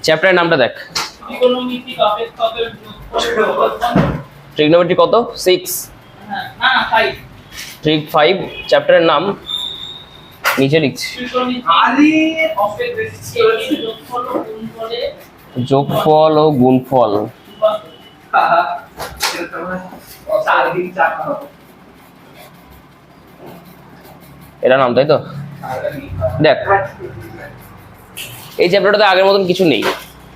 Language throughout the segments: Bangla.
চ্যাপ্টারের নামটা দেখ। ত্রিকোণমিতিক অপেক্ষকের যোগফল। ট্রিগনোমেট্রি কত? 6 না 5। ট্রিগ 5 চ্যাপ্টারের নাম নিচে লিখছি। যোগফল ও গুণফল। এটা নাম, তাই তো? দেখ, এই চ্যাপ্টারটাতে আগের মতন কিছু নেই,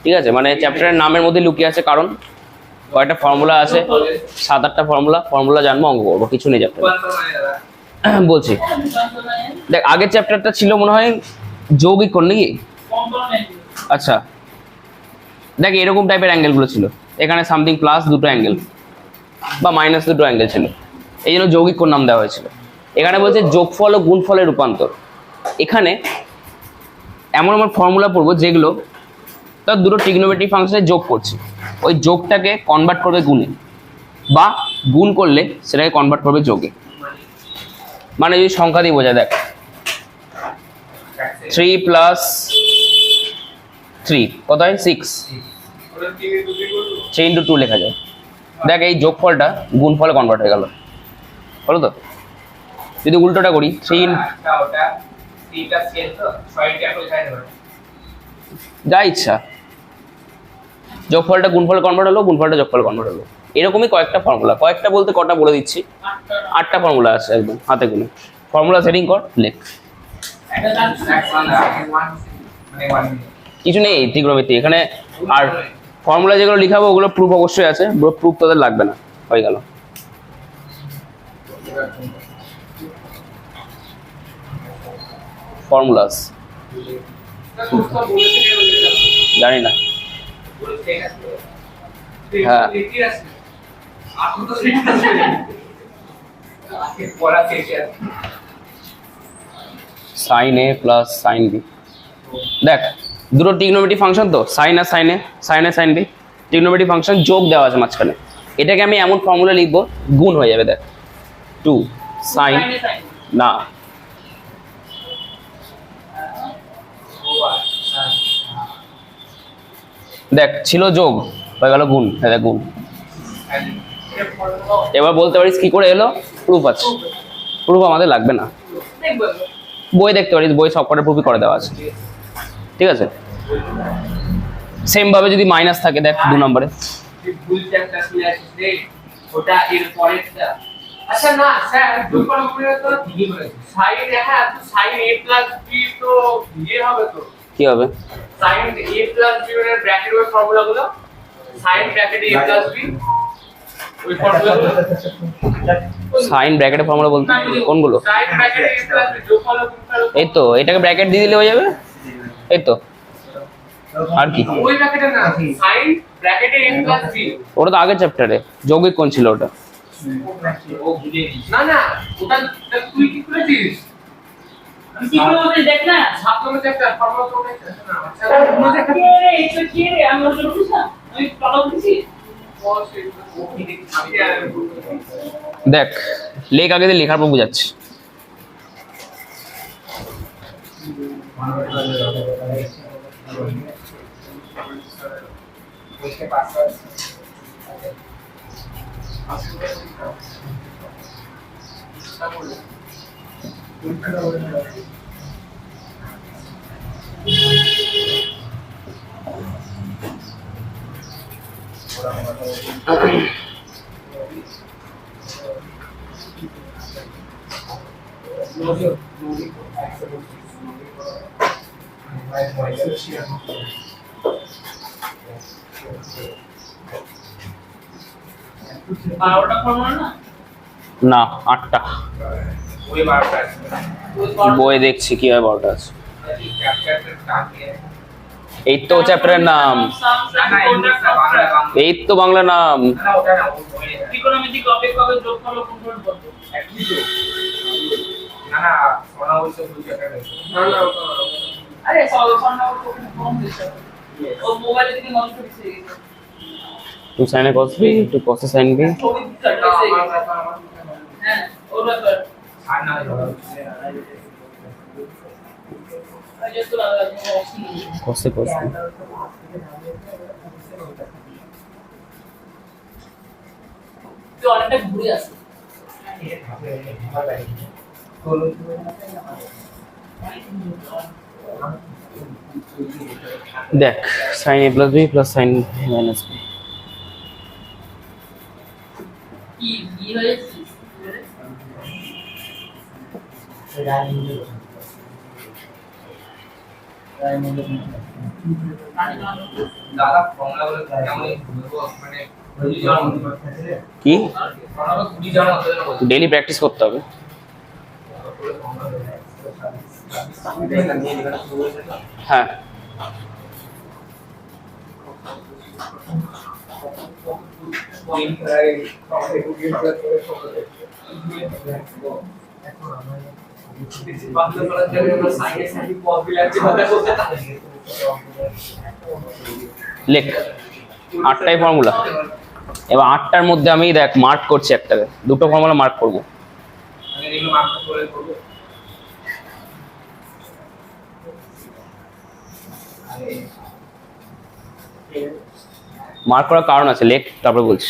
ঠিক আছে? মানে চ্যাপ্টারের নামের মধ্যে লুকিয়ে আছে, কারণ কয়েকটা ফর্মুলা আছে, 7-8টা ফর্মুলা জানবো, অঙ্ক করবো, কিছু নেই চ্যাপ্টার। বলছি দেখ, আগের চ্যাপ্টারটা ছিল মনে হয় যৌগিক কোণ নাকি? আচ্ছা দেখ, এরকম টাইপের অ্যাঙ্গেলগুলো ছিল, এখানে সামথিং প্লাস দুটো অ্যাঙ্গেল বা মাইনাস দুটো অ্যাঙ্গেল ছিল, এই জন্য যৌগিক কোণ নাম দেওয়া হয়েছিল। এখানে বলছে যোগফল ও গুণফলের রূপান্তর। এখানে এমন এমন ফর্মুলা পড়বো যেগুলো তার দুটো ট্রিগনোমেট্রিক ফাংশনে যোগ করছে, ওই যোগটাকে কনভার্ট করবে গুণে, বা গুণ করলে সেটাকে কনভার্ট করবে যোগে। মানে যদি সংখ্যা দিয়ে বোঝায়, দেখ 3 + 3 কত হয়? 6। 3 × 2 লেখা যায়। দেখ, এই যোগফলটা গুণফলে কনভার্ট হয়ে গেল, বলো তো? যদি উল্টোটা করি, 3 যা ইচ্ছা, যোগফলটা গুণফলে কনভার্ট হলো, গুণফলটা যোগফলে কনভার্ট হলো। এরকমই কয়েকটা ফর্মুলা, কয়েকটা বলতে কটা বলে দিচ্ছি, 8টা ফর্মুলা আছে, একদম হাতে গুনে। ফর্মুলা সেটিং কর, লেখ। কিছু নেই ত্রিকোণমিতি এখানে, আর ফর্মুলা যেগুলো লিখাবো ওগুলো প্রুফ অবশ্যই আছে, প্রুফ তোদের লাগবে না, হয়ে গেল। ফর্মুলাস জানি না, হ্যাঁ sin A + sin B। দেখ, দুটো ট্রিগনোমেট্রিক ফাংশন তো, সাইন আর সাইন এ, সাইন বি, ট্রিগনোমেট্রিক ফাংশন, যোগ দেওয়া আছে মাঝখানে। এটাকে আমি এমন ফর্মুলা লিখবো, গুণ হয়ে যাবে। দেখ 2 sin, না দেখ, ছিল যোগ, হয়ে গেল গুণ, হ্যাঁ গুণ। এবার বলতে পারিস কি করে এলো? প্রুফ আছে। প্রুফ আমাদের লাগবে না, বই দেখতে পারিস, বই সবকটা প্রুফই করে দেওয়া আছে, ঠিক আছে? সেম ভাবে যদি মাইনাস থাকে, দেখ 2 নম্বরে, আচ্ছা না স্যার, যোগফল উপরে তো ঠিকই বলেছে, sin হ্যাঁ, তো sin A + B তো ইয়ে হবে তো, কি হবে? sin A + B এর ব্র্যাকেট ওই ফর্মুলাগুলো, sin ব্র্যাকেট A + B ওই ফর্মুলাগুলো, সাইন ব্র্যাকেটে ফর্মুলা বলতে কোনগুলো? sin ব্র্যাকেট A + B যোগফল গুণফল, এই তো, এটাকে ব্র্যাকেট দিয়ে দিলে হয়ে যাবে, এই তো। আর কি? ওই ব্র্যাকেটে না, sin ব্র্যাকেট A + B, ওটা তো আগের চ্যাপ্টারে যৌগিক কোণ ছিল ওটা। না না, ওটা তুই কি করেছিস? আমি কি করে বলতে দেখ না, ছাত্রদের চ্যাপ্টার ফর্মুলা তো না, আচ্ছা কে রে এটা কি রে, আমি ওটা বুঝছ না, আমি পাগল দিছি। দেখ, লেখ আগে দিয়ে লেখার পর বুঝাচ্ছি। বারোটা ফর্মুলা না, না 8টা, ওই 12টা আছে, বই দেখছি কি হয় 12টা আছে। চ্যাপ্টারটা কাকে, এই তো চ্যাপ্টারের নাম, এই তো বাংলা নাম। না ওটা না, ওই ত্রিকোণমিতিক অপেক্ষকের যোগফল ও গুণফল কত? একই তো, না না সোনা বলছে দুই চ্যাপ্টার আছে, না না ওটা আরে সলভনা তো কম দিছে, ও মোবাইলে থেকে মন করে দিছে, 2 sin A cos B, 2 cos A sin B। ছবি দিছে, হ্যাঁ ওর ব্যাপার। আর না just to cos cos তো অনেকটা ঘুরে আসে দেখ sin a plus b plus sin minus b কি কি হয়েছে দাদা ফর্মুলাগুলো কেমন মানে বুঝি যাওয়ার মতো কি ফর্মুলা বুঝি যাওয়ার মতো যেন বলছি ডেইলি প্র্যাকটিস করতে হবে হ্যাঁ লেখ 8টাই ফর্মুলা এবার 8টার মধ্যে আমি দেখ মার্ক করছি একটাকে দুটো ফর্মুলা মার্ক করব মার্ক করার কারণ আছে লেখ তারপরে বলছি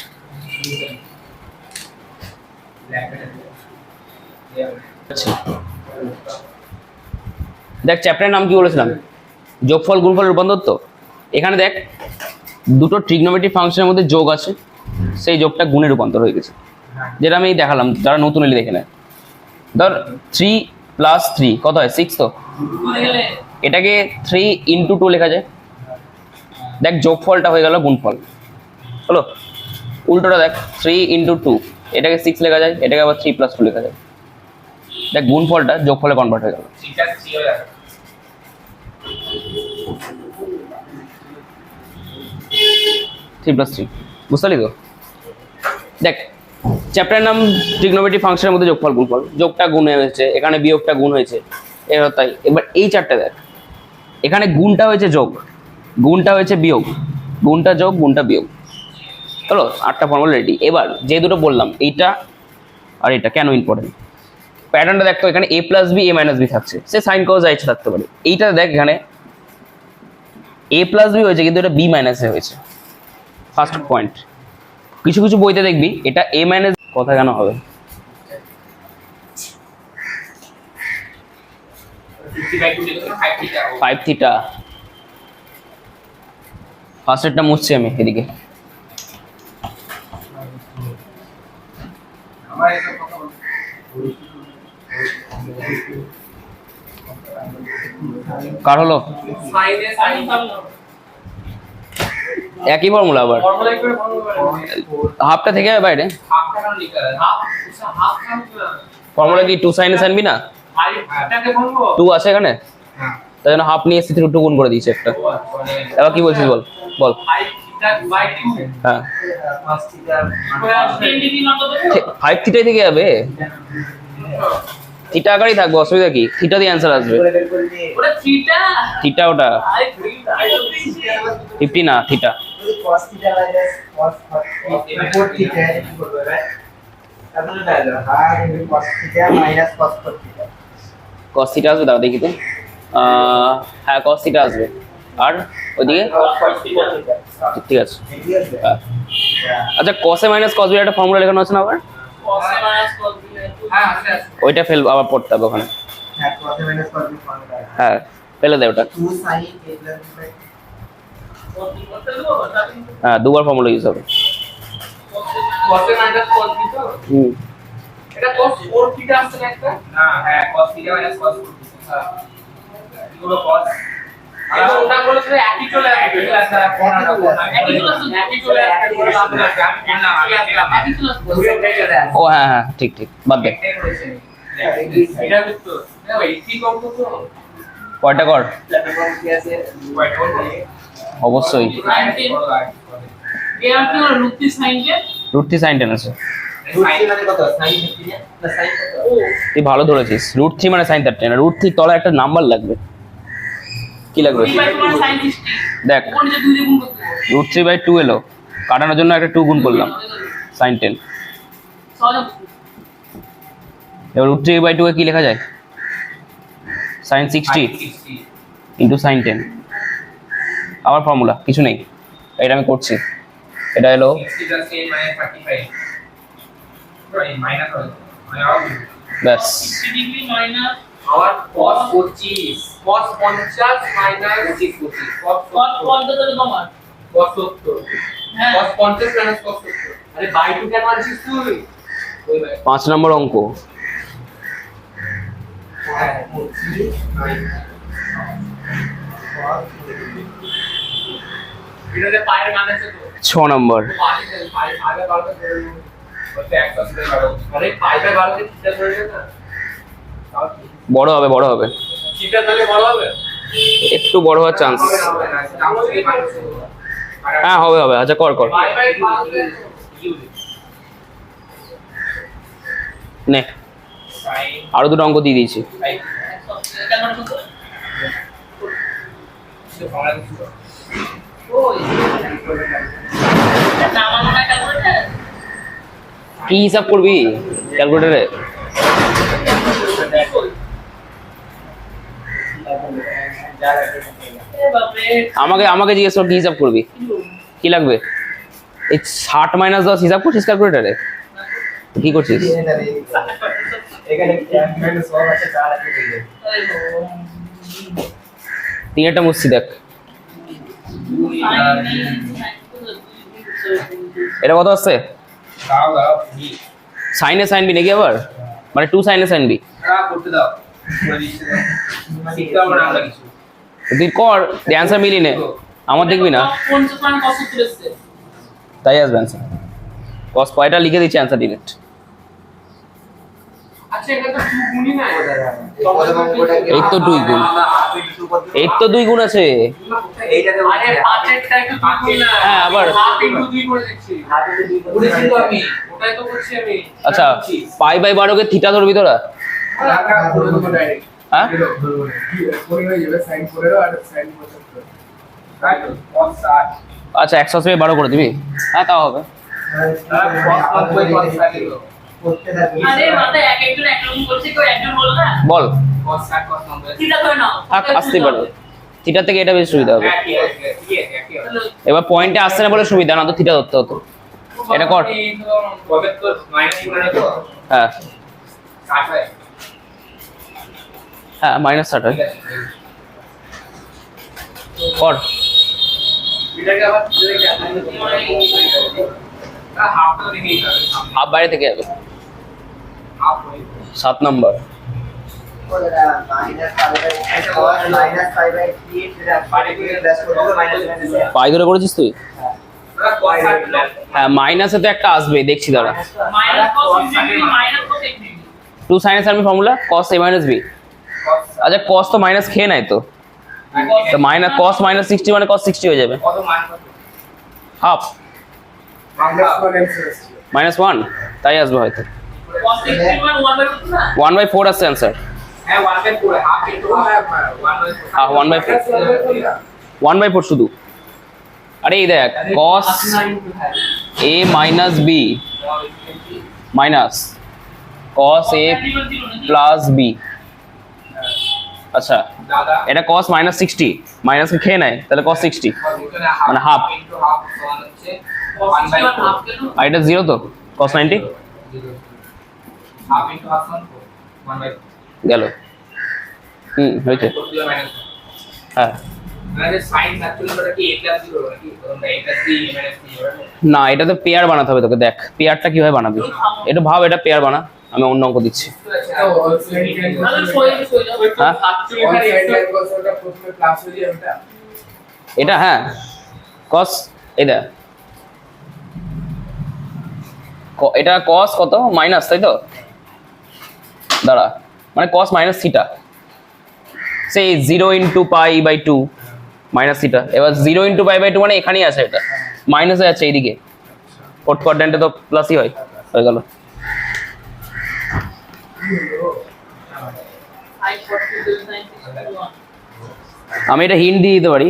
দেখ চ্যাপ্টারের নাম কি বলেছিলাম যোগফল গুণফল রূপান্তর তো এখানে দেখ দুটো ট্রিগনোমেট্রিক ফাংশনের মধ্যে যোগ আছে সেই যোগটা গুণে রূপান্তর হয়ে গেছে যেটা আমি দেখালাম যারা নতুন এলে দেখে নেয় ধর 3 + 3 কত হয় 6 তো এটাকে 3 × 2 লেখা যায় দেখ যোগফলটা হয়ে গেল গুণফল হলো উল্টোটা দেখ 3 × 2 এটাকে 6 লেখা যায় এটাকে আবার 3 + 2 লেখা যায় দেখ গুণফলটা যোগফলে কনভার্ট হয়ে গেল ঠিক আছে ঠিক আছে 3 + 3 বুঝতে পারলি তো দেখ চ্যাপ্টারের নাম ট্রিগনোমেট্রিক ফাংশনের মধ্যে যোগফল গুণফল যোগটা গুণ হয়েছে এখানে বিয়োগটা গুণ হয়েছে এবার তাই এবার এই চারটা দেখ এখানে গুণটা হয়েছে যোগ গুণটা হয়েছে বিয়োগ গুণটা যোগ গুণটা বিয়োগ হলো 8টা ফর্মুলা রেডি এবার যে দুটো বললাম এইটা আর এটা কেন ইম্পর্টেন্ট প্যাটার্নটা দেখতো এখানে a + b a - b থাকছে সে সাইন কজ যা ইচ্ছা থাকতে পারে এইটা দেখ এখানে a + b হয়েছে কিন্তু এটা b - a হয়েছে ফার্স্ট পয়েন্ট কিছু কিছু বইতে দেখবি এটা a - কথা কেন হবে 5 থিটা ফার্স্ট এটা মুছছি আমি এদিকে আমার একটা কথা বল কার হলো সাইনে সাইন একই ফর্মুলা আবার ফর্মুলা করে ফর্মুলা হাফটা থেকে যাবে বাইরে হাফ কারণ লিখা হাফ হাফ কারণ ফর্মুলা কি 2 sin আনবি না আর এটাকে বলবো 2 আছে এখানে হ্যাঁ তাই জন্য হাফ নিয়ে এসে 2 গুণ করে দিয়েছে একটা মানে এবার কি বলছিস বল বল 5 θ/2 হ্যাঁ 5 θ স্কয়ার 10 ডিগ্রি লম্ব দেবো 5 থিটাই থেকে যাবে থিটা আকারই থাকবে অসুবিধা কি থিটা দিয়ে অ্যান্সার আসবে ওটা থিটা থিটা ওটা 50 না theta cos theta minus cos 4 theta করবে রাইট তাহলে দাঁড়ালো আর cos theta minus cos 4 theta cos theta আসবে দাও দেখি তো হ্যাঁ cos থিটা আসবে আর ওইদিকে ঠিক আছে ঠিক আছে হ্যাঁ। আচ্ছা cos a - cos b একটা ফর্মুলা লেখানো আছে না আবার cos a minus cos b হ্যাঁ আছে ওইটা ফেল আবার পড়তে হবে ওখানে হ্যাঁ cos a minus cos b formula হ্যাঁ ফেলে দে ওটা 2 sin a plus b cos b করতে দেবো তাহলে হ্যাঁ দুবার ফর্মুলা ইউজ হবে cos a minus cos b তো হুম এটা cos 4 θ আসছে না একটা না হ্যাঁ cos θ minus cos 4 θ হ্যাঁ এগুলো cos আর ওটা বলেছিল একই চলে আসবে একই চলে আসবে পরে আমরা না একই চলে আসবে ঘুরে চলে আসবে ও হ্যাঁ হ্যাঁ ঠিক ঠিক বাদ দে এটা তো এই কি করব তো কয়টা কর প্ল্যাটফর্ম কি আছে অবশ্যই এ আর কি হলো রুটি সাইন কে √3 sin 10 আছে √3 মানে কত sin 15 না sin কত ও তুই ভালো ধরেছিস √3 মানে sin 13 আর √3 তলায় একটা নাম্বার লাগবে কি লাগবে 3/2 sin 60 দেখ ওখানে যে 2 দিয়ে গুণ করতে হবে √3/2 এলো কাটানোর জন্য একটা 2 গুণ করলাম sin 10 সহজ এবার √3/2 এ কি লেখা যায় sin 60 ইন্টু সাইন 10 আবার ফর্মুলা কিছু নেই, এটা আমি করছি। এটা হলো 60 plus 10 minus 35 মাইনাস হবে মানে আবার ব্যাস 60 ডিগ্রি মাইনাস আবার cos 25 cos 50 minus 25 cos কত কোনটা তাহলে তোমার 70 হ্যাঁ cos 50 minus cos 70 আরে বাই 2 কেন আনছিস তুই ওই ভাই 5 নম্বর অঙ্ক। হ্যাঁ এটাতে পায়ের মান আছে তো 6 নম্বর। পায়ে বাড়বে বলতে 100 করে বাড়ো আরে পায়ে বাড়বে সেটা ধরে না তাও কি বড় হবে বড় হবে, সেটা তাহলে বড় হবে একটু বড় হওয়ার চান্স। হবে না আমাকে মাইনাস হ্যাঁ হবে হবে, আচ্ছা কর কর বাই বাই বাড়বে ইউজ নে, সাইন আরো দুটো অঙ্ক দিয়ে দিয়েছি। কেন কত সে ফর্মুলা কিছু ওই নামানো না ক্যালকুলেটর কি হিসাব করবি ক্যালকুলেটরে? বাপরে আমাকে আমাকে জিজ্ঞেস কর কি হিসাব করবি, কি লাগবে? এই 60 মাইনাস 10 হিসাব করছিস ক্যালকুলেটরে? কি করছিস? এখানে ক্যালকুলেটর সব আছে, তার আগে দিয়ে দেব। তিনটা মুছছি দেখ, এটা কত আসছে? দাও দাও নি সাইনে সাইন বি নাকি আবার, মানে 2 সাইনে সাইন বি? করতে দাও করে দিচ্ছি শিখতে হবে না আমরা কিছু তুই কর, অ্যান্সার মিলি নে, আমার দেখবি না কোন মান কত তুলেছে তাই আসবে অ্যান্সার। কস পয়টা লিখে দিচ্ছি অ্যান্সার ডিরেক্ট। আচ্ছা এটা তো 2 গুণই না এই তো 2 গুণ, এই তো 2 গুণ আছে। এইটাতে আরে 5 এরটা একটু 2 গুণ না হ্যাঁ, আবার হাফ ইনটু 2 করে দিচ্ছি হাতে দুই করেছি তো আমি ওটাই তো করছি আমি আচ্ছা, পাই বাই 12 কে থিটা ধরবি তোরা? টাকা করে দেবো ডাইরেক্ট হ্যাঁ কোন হয়ে যাবে sin 15 আর sin 75 তাই তো cos 60 আচ্ছা 100 12 করে দিবি, হ্যাঁ তাও হবে। cos 90 cos 60 করতে থাকবি। আরে মাথা এক একজন এক রকম করছে, কেউ একজন বলো না বল, cos 60 cos 90 থিটা ধরে নাও থাক আসতেই পারবে, থিটা থেকে এটা বেশি সুবিধা হবে। হ্যাঁ ঠিক আছে ঠিক আছে একই হবে এবার পয়েন্টে আসছে না বলে সুবিধা, না তো থিটা ধরতে হতো। এটা কর। কবে তো মাইনাস করে তো হ্যাঁ 60 হয় হ্যাঁ -60 হয়, ঠিক আছে কর। এটাকে আবার ধরে হাফ তো রেখেই যাবে হাফ বাইরে থেকে যাবে। হাফ হয়ে 7 নম্বর। ওটা মাইনাস 5/3 মাইনাস 5/3 এটা পারে করে প্লাস করে দেবো মাইনাস মাইনাস। পাই ধরে করেছিস তুই? ওরা cos 60 হ্যাঁ মাইনাসে তো একটা আসবে, দেখছি দাঁড়া। Minus cos degree minus cos degree 2 sine সার্মি formula cos a minus b। আচ্ছা cos তো মাইনাস খেয়ে নাই তো, তো মাইনাস cos -60 মানে cos 60 হয়ে যাবে, কত মান কত হাফ মাইনাস -1 তাই আসবে হয়তো। কস ডিগ্রি মানে 1/4 না 1/4 আসছে অ্যান্সার। হ্যাঁ 1/4 হাফ ইনটু হাফ 1/4 1/4 শুধু। আরে এই দেখ cos a minus b minus cos a plus b। আচ্ছা দাদা এটা cos -60 মাইনাস কে খেয়ে নেয় তাহলে cos 60, মানে half। ইনটু হাফ সমান হচ্ছে 1/4 হাফ কেন আর এটা 0 তো cos 90 হাফ ইনটু হাফ সমান 1/4 গেল। হয়েছে মাইনাস হ্যাঁ। মানে sin অ্যাকচুয়ালি ওটা কি a + 0 নাকি তোমরা a + b - 0 না এটা তো পেয়ার বানাতে হবে তোকে, দেখ পেয়ারটা কিভাবে বানাবি, এটা ভাব, এটা পেয়ার বানা, আমি অন্য অঙ্ক দিচ্ছি। তাহলে সই যাও হ্যাঁ এটা হ্যাঁ cos এই দেখ এটা cos কত মাইনাস, তাই তো দাঁড়া, মানে cos মাইনাস থিটা, সেই 0 into pi by 2 minus theta. এবার 0 ইন্টু পাই বাই 2 মানে এখানেই আছে, এটা মাইনাস হয়ে যাচ্ছে এইদিকে, ফোর্থ কোয়াড্র্যান্টে তো প্লাসই হয়, হয়ে গেল। I 42 আমি এটা হিন্ট দিয়ে দিতে পারি,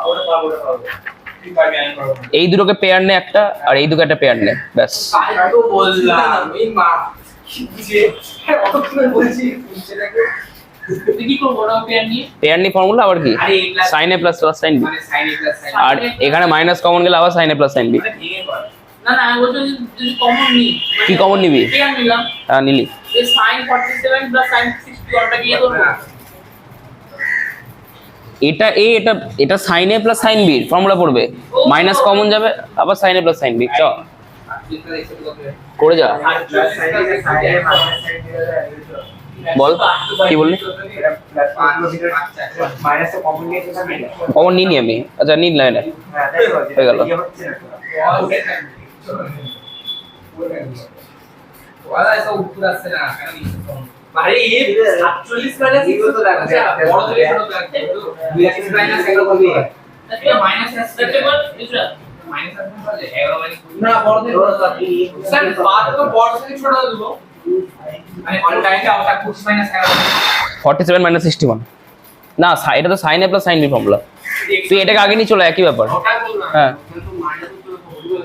ওটা পাবো ঠিক পারবি আমি পাবো এই দুটোকে পেয়ার নে একটা, আর এই দুটো একটা পেয়ার নে, ব্যাস। তাই তো বললাম এই মা যে অতক্ষণ বলছি সেটাকে তুই কি করবো ওটা পেয়ার নিয়ে? পেয়ার নি ফর্মুলা আবার কি আরে a plus sin a plus plus sin b মানে sin a plus sin b আর এখানে মাইনাস কমন গেলে আবার sin a plus sin b মানে ভেঙে কর না না আমি বলছি যদি কমন নিই কি common নিবি? পেয়ার নিলাম নিলি এই sin 47 প্লাস sin 60 ওটা কি করবো? এটা এটা sin a plus sin b formula পড়বে মাইনাস কমন যাবে আবার sin a plus sin b চ করে যা বল কি বললি মাইনাস তো কমন নিয়ে সেটা মিলে কমন নিই আমি আচ্ছা নিন না হ্যাঁ তাই তো হয়ে গেল। ইয়ে হচ্ছে না ওরা এসব উত্তর আসছে না কেন আরে এই 47 মাইনাস 6 তো দেখা যায় বড় থেকে ছোট থাকে 2 মাইনাস 11 কত হয় এটা মাইনাস আসছে এটা মাইনাস আসছে বলে 11 মাইনাস না বড় থেকে বড় থাকে স্যার বাদ তো বড় থেকে ছোট দেব মানে অন টাইমে আউটটা 20 মাইনাস 11 47 মাইনাস 61 না এটা তো sin a plus sin b formula তুই এটাকে আগে নিয়ে চলে একই ব্যাপার ওটা বল না হ্যাঁ কিন্তু মাইনাস তো বলবো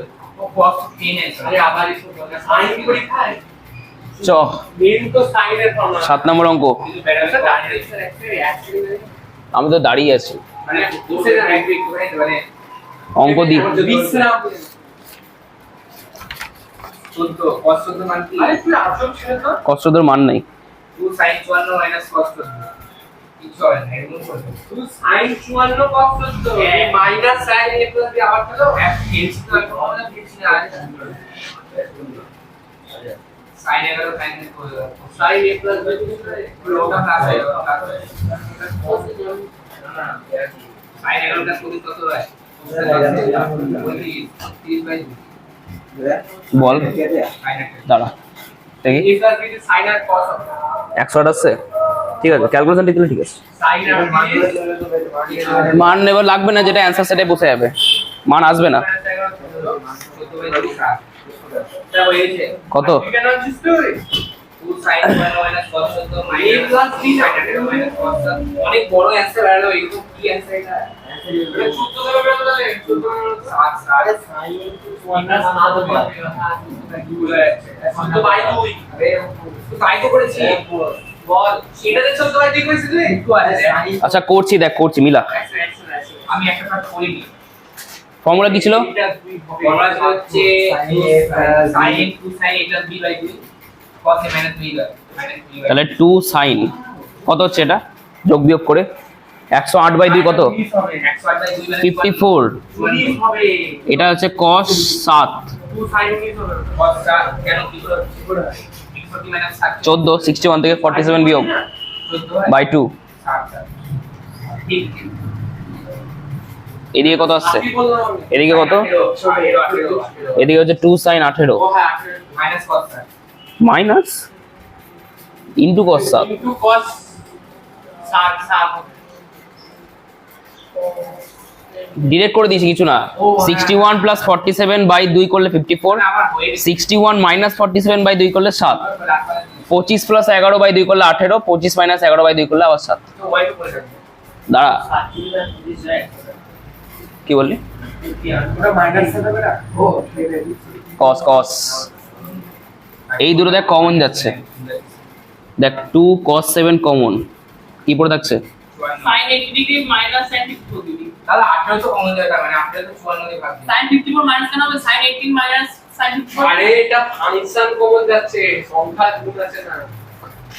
ও cos 10 আছে আরে আবার এসে বলনা সাইন পরীক্ষায় চ মেন তো সাইনের ফর্মুলা 7 নম্বর অঙ্ক কিন্তু ব্যালেন্স দাঁড়িয়ে স্যার অ্যাকচুয়ালি আমি তো দাঁড়িয়ে আছি মানে দুসরে রাইট করে মানে অঙ্ক দি বিশ্রাম চোদ্দ cos 14 মান কি আরে তুই আজব ছিল তো কষ্টদের মান নাই 2 sin 54 minus cos 14 কিছু হয় না এরকম করবে 2 sin 54 cos 14 minus sin a plus b আবার তো এক খেলছি তো এখন আমরা খেলছি না আরে sin 11 sin sin a plus b ওটা প্লাস হয় sin 11 প্লাস কত কত হয় 30/2 বল দাঁড়া দেখি a plus b is sin R cos 100 আসছে ঠিক আছে ক্যালকুলেশন ঠিক ঠিক আছে sin আর মান নেবার লাগবে না যেটা অ্যানসার সেটাই বসে যাবে মান আসবে না কত অনেক বড় অ্যান্সার বেরোলো এরকম কি অ্যান্সার এটা আচ্ছা করছি দেখ করছি মিলা আমি একটা কাজ করিনি ফর্মুলা কি ছিল ফর্মুলা ছিল হচ্ছে sin 2 sin a b by 2 cos a minus b by তাহলে 2 sin কত হচ্ছে এটা যোগ বিয়োগ করে 108 বাই 2 কত 108 by 2 54 20 হবে এটা হচ্ছে cos 7 2 sin 19 হবে cos 7 কেন কি করে 60 minus 7 14 61 থেকে 47 বিয়োগ 14 বাই 2 7 ঠিক এদিকে কত আসছে কি বললাম আমি এদিকে কত 18 এদিকে হচ্ছে 2 sin 18 ও হ্যাঁ minus cos 7 minus into cos 7 into cos 7 direct করে দিয়েছি কিছু না 61 প্লাস 47 বাই 2 করলে 54 আবার হয়ে গেছে 61 মাইনাস 47 বাই 2 করলে 7 25 প্লাস 11 বাই 2 করলে 18 25 মাইনাস 11 বাই 2 করলে আবার 7 তো ওয়াই তো করে থাকবে দাঁড়া কি বললি ওটা মাইনাস হবে না ও cos cos এই দুটো দেখ কমন যাচ্ছে দেখ 2 cos 7 কমন কি পড়ে থাকছে sin 80 degree minus sin 54 degree তাহলে 18 তো কমন যায় মানে 18 তো 54 দিয়ে ভাগ sin 54 মাইনাস কেন হবে sin 18 মাইনাস sin 54 আরে এটা ফাংশন কমন যাচ্ছে সংখ্যা গুণ আছে না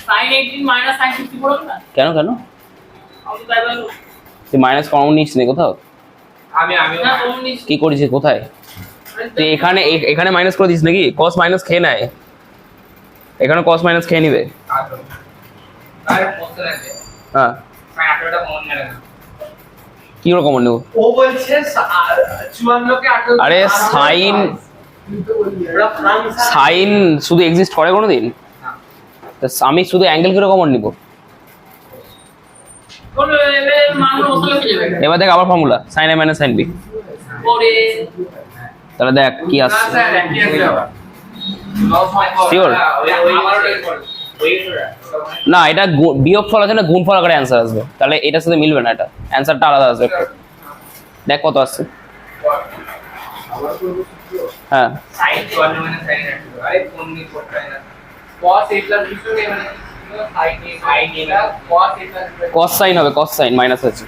sin 18 মাইনাস sin 54 হবে না কেন আমি তাই বলবো তুই মাইনাস কমন নিস নি কোথাও আমি না কমন নিস কি করেছিস কোথায় তুই এখানে মাইনাস করে দিস নাকি cos মাইনাস খেয়ে নেয় এখানে cos মাইনাস খেয়ে নিবে আরে প্রশ্ন আছে হ্যাঁ sin 18টা কমন নেবে না কি করে কমন নেব ও বলছে 54 কে 18 আরে সাইন ওরা ফাংশন সাইন শুধু এক্সিস্ট করে কোনোদিন তা আমি শুধু অ্যাঙ্গেল করে কমন নিব কোন এর মান ওসলে হয়ে যাবে এবার দেখ আবার formula sin a minus sin b পরে তাহলে দেখ কি না আসছে স্যার একই আছে আবার Sure? ওই না এটা বিয়োগ ফল আছে না গুণ ফল আকারে অ্যান্সার আসবে তাহলে এটার সাথে মিলবে না এটা অ্যান্সারটা আলাদা আসবে একটু। দেখ কত আসছে হ্যাঁ sin 54 মানে sin 18 আরে কোন নিয়ে করতে হয় না cos a plus b মানে কস সাইন হবে, কস সাইন মাইনাস আছে।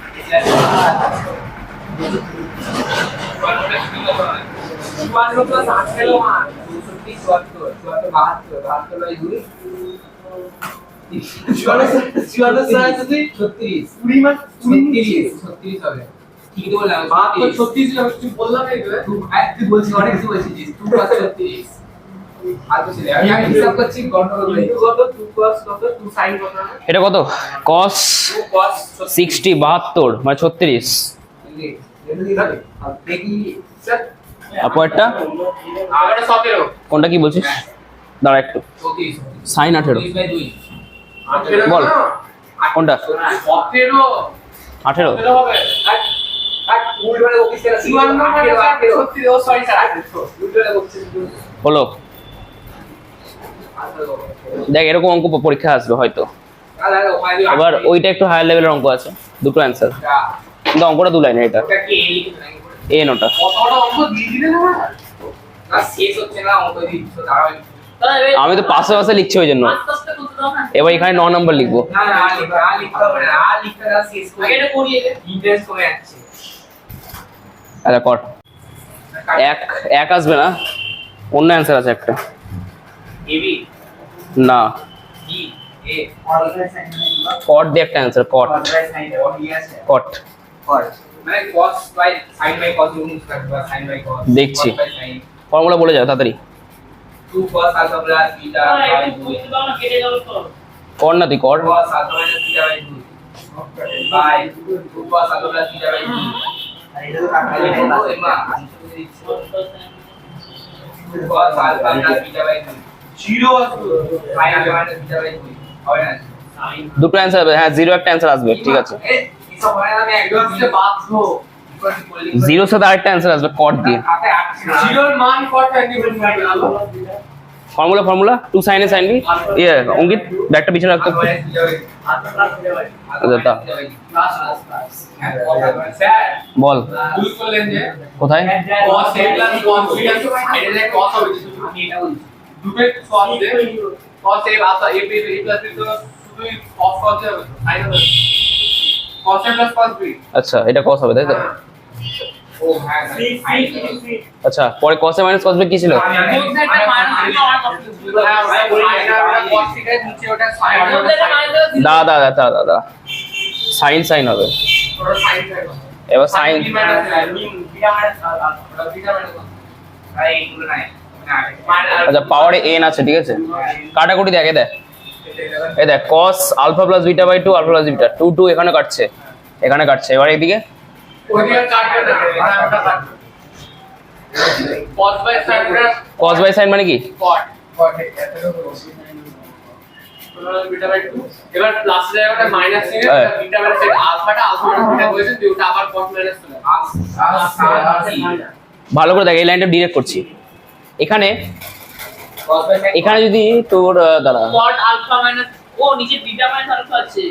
এটা কত? কস 60 72 মানে 36। আর পরেরটা কোনটা কি বলছিস? দাঁড়া একটু, সাইন 18 বল কোনটা? 18 হলো। দেখ এরকম অঙ্ক পরীক্ষা আসবে হয়তো, এবার ওইটা একটু হায়ার লেভেলের অঙ্ক আছে, দুটো অ্যান্সার, কিন্তু অঙ্কটা দু লাইনের। এটা এ নোটা আমি তো পাশে পাশে লিখছি ওই জন্য। এবার এখানে 9 নম্বর লিখবো। আচ্ছা কর, এক আসবে না, অন্য অ্যান্সার আছে একটা। না কট দিয়ে একটা অ্যান্সার, কট কট দেখছি, ফর্মুলা বলে যাও তাড়াতাড়ি। কর না তুই কর। দুটো অ্যান্সার হবে, হ্যাঁ জিরো একটা অ্যান্সার আসবে, ঠিক আছে। জিরোর সাথে আরেকটা অ্যান্সার আসবে কট দিয়ে। Formula formula 2 sin a sin b। অঙ্কিত ব্যাগটা পিছনে রাখতে। বল কোথায়? আচ্ছা এটা cos হবে তাই তো? আচ্ছা পরে cos a minus cos b কি ছিল? দাদা দাদা দাদা সাইন সাইন হবে। এবার সাইন, আচ্ছা পাওয়ারে n আছে, ঠিক আছে। কাটাকুটি দেখে দেখ, এই দেখ cos alpha plus beta by 2 alpha plus beta 2 2 এখানে কাটছে, এখানে কাটছে। এবার এদিকে cos by sin মানে কি? এবার প্লাস জায়গাটা মাইনাস নিয়ে বিটা মানে সেট আলফাটা আলফা বিটা হয়েছে তুই ওটা আবার cos মাইনাস চলে ভালো করে দেখ, এই লাইনটা ডিরেক্ট করছি। এখানে এখানে যদি তোর দাঁড়া cot alpha minus ও নিচে বিটা মাইনাস আলফা আছে,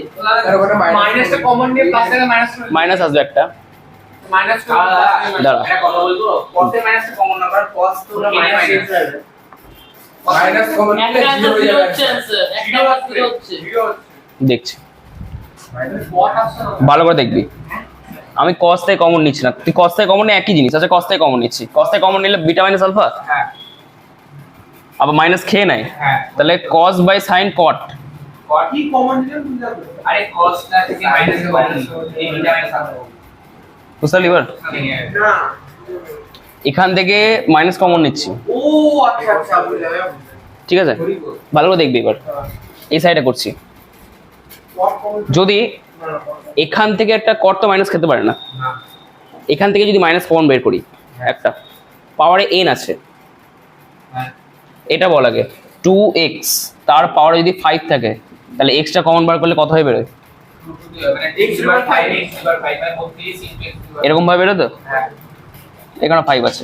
মাইনাসটা কমন নিয়ে প্লাস থেকে মাইনাস মাইনাস আসবে একটা, মাইনাস দাঁড়া এটা কথা বলবো cos এর মাইনাসটা কমন না, কারণ cos তো মাইনাস মাইনাস কমন নিলে একটা 0 হয়ে জিরো যাবে। হচ্ছে স্যার, একটা জিরো হচ্ছে। দেখছি মাইনাস cos আসছে না, ভালো করে দেখবি। আমি cos থেকে কমন নিচ্ছি না, তুই cos থেকে কমন নিয়ে একই জিনিস। আচ্ছা cos থেকে কমন নিচ্ছি, cos থেকে কমন নিলে বিটা মাইনাস আলফা, হ্যাঁ আবার মাইনাস খেয়ে নাই, হ্যাঁ তাহলে cos by sin cot। cot কি কমন নিলে বুঝ যাবে। আরে cos টা থেকে মাইনাস কমন এই বিটা মাইনাস আলফা বুঝতে পারলি? এবার না এখান থেকে মাইনাস কমন নিচ্ছি, ও আচ্ছা আচ্ছা বুঝ যাবে। ঠিক আছে। ভালো করে দেখবি এবার, এই সাইডে করছি। cot কমন যদি এখান থেকে একটা কট তো মাইনাস খেতে পারে না, না এখান থেকে যদি মাইনাস কমন বের করি, একটা পাওয়ারে n আছে, হ্যাঁ এটা বল আগে 2x, তার পাওয়ারে যদি 5 থাকে তাহলে x টা কমন বার করলে কত হয়ে বেরোয়? মানে x / 5 x / 5 by 32 into x / এরকম ভাবে বেরোতো, হ্যাঁ এখানে 5 আছে,